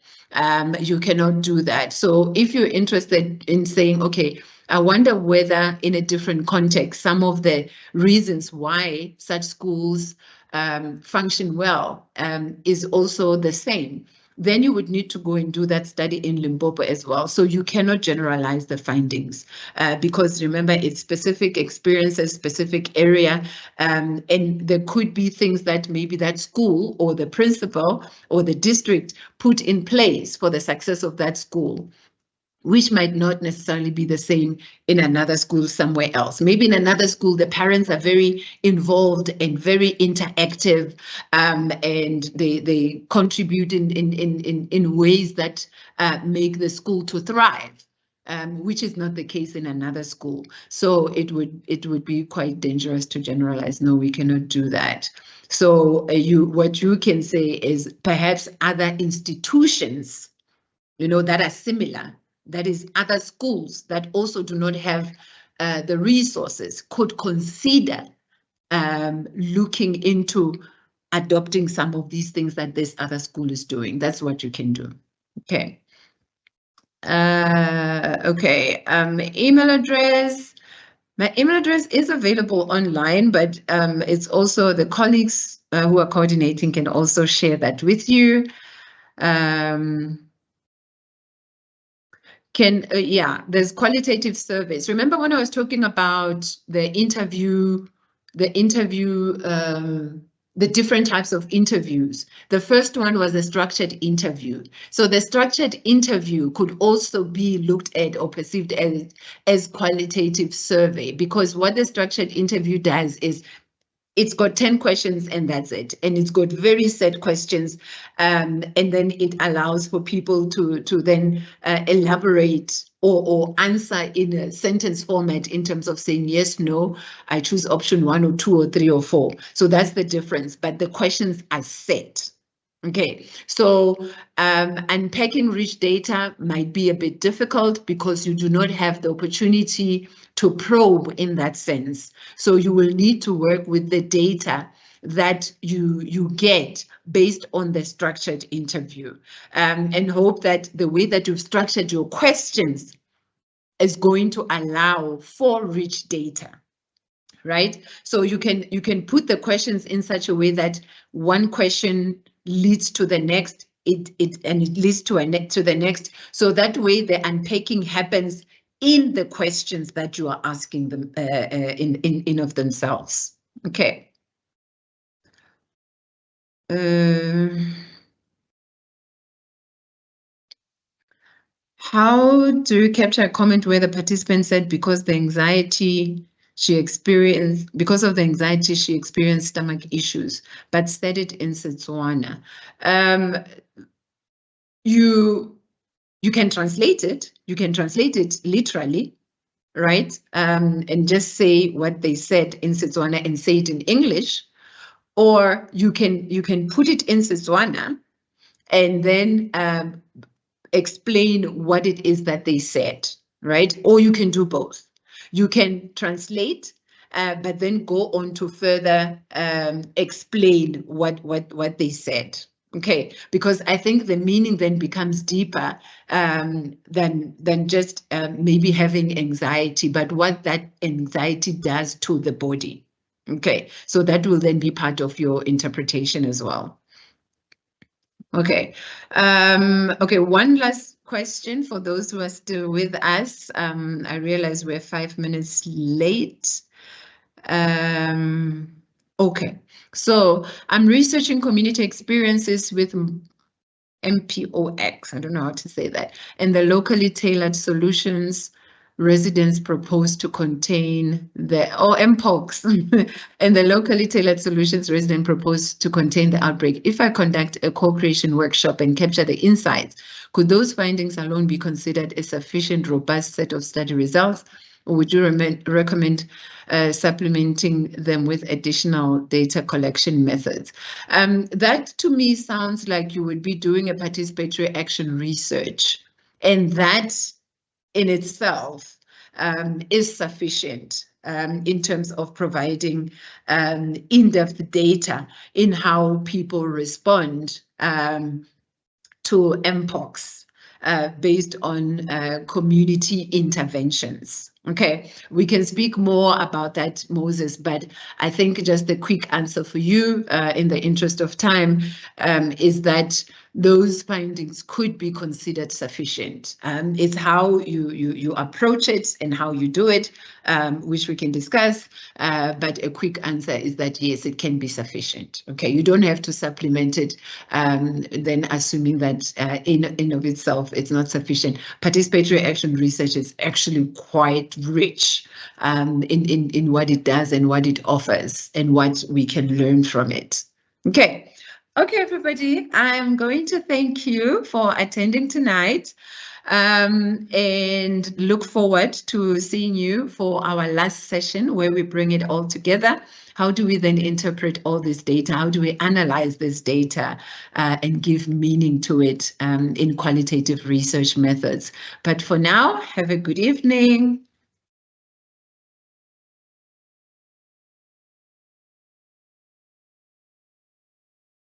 You cannot do that. So if you're interested in saying, okay, I wonder whether in a different context, some of the reasons why such schools function well is also the same, then you would need to go and do that study in Limpopo as well. So you cannot generalize the findings because remember, it's specific experiences, specific area, and there could be things that maybe that school or the principal or the district put in place for the success of that school, which might not necessarily be the same in another school somewhere else. Maybe in another school, the parents are very involved and very interactive, and they contribute in ways that make the school to thrive. Which is not the case in another school. So it would be quite dangerous to generalize. No, we cannot do that. So what you can say is perhaps other institutions, that are similar. That is, other schools that also do not have the resources could consider looking into adopting some of these things that this other school is doing. That's what you can do. Okay. Okay. Email address. My email address is available online, but it's also the colleagues who are coordinating can also share that with you. There's qualitative surveys. Remember when I was talking about the different types of interviews? The first one was a structured interview. So the structured interview could also be looked at or perceived as qualitative survey, because what the structured interview does is it's got 10 questions and that's it. And it's got very set questions. And then it allows for people to then elaborate or answer in a sentence format in terms of saying yes, no, I choose option 1 or 2 or 3 or 4. So that's the difference. But the questions are set. Okay, so unpacking rich data might be a bit difficult because you do not have the opportunity to probe in that sense. So you will need to work with the data that you get based on the structured interview, and hope that the way that you've structured your questions is going to allow for rich data. Right? So you can put the questions in such a way that one question leads to the next it leads to the next. So that way the unpacking happens in the questions that you are asking them in of themselves. Okay. How do you capture a comment where the participant said because of the anxiety she experienced stomach issues, but said it in Setswana? You can translate it. You can translate it literally, right? And just say what they said in Setswana and say it in English, or you can put it in Setswana and then explain what it is that they said, right? Or you can do both. You can translate, but then go on to further explain what they said. Okay, because I think the meaning then becomes deeper than just maybe having anxiety, but what that anxiety does to the body. Okay, so that will then be part of your interpretation as well. Okay. Okay, one last question for those who are still with us. I realize we're 5 minutes late. Okay, so I'm researching community experiences with MPOX, I don't know how to say that, and the locally tailored solutions residents propose to contain the, MPOX, and the locally tailored solutions resident propose to contain the outbreak. If I conduct a co-creation workshop and capture the insights, could those findings alone be considered a sufficient, robust set of study results? Or would you recommend supplementing them with additional data collection methods? That to me sounds like you would be doing a participatory action research, and that in itself is sufficient in terms of providing in-depth data in how people respond to MPOX based on community interventions. Okay, we can speak more about that, Moses, but I think just the quick answer for you in the interest of time is that those findings could be considered sufficient. It's how you approach it and how you do it, which we can discuss, but a quick answer is that yes, it can be sufficient. Okay, you don't have to supplement it, then assuming that in of itself it's not sufficient. Participatory action research is actually quite rich in what it does and what it offers and what we can learn from it. Okay. Okay, everybody, I'm going to thank you for attending tonight and look forward to seeing you for our last session where we bring it all together. How do we then interpret all this data? How do we analyze this data and give meaning to it in qualitative research methods? But for now, have a good evening.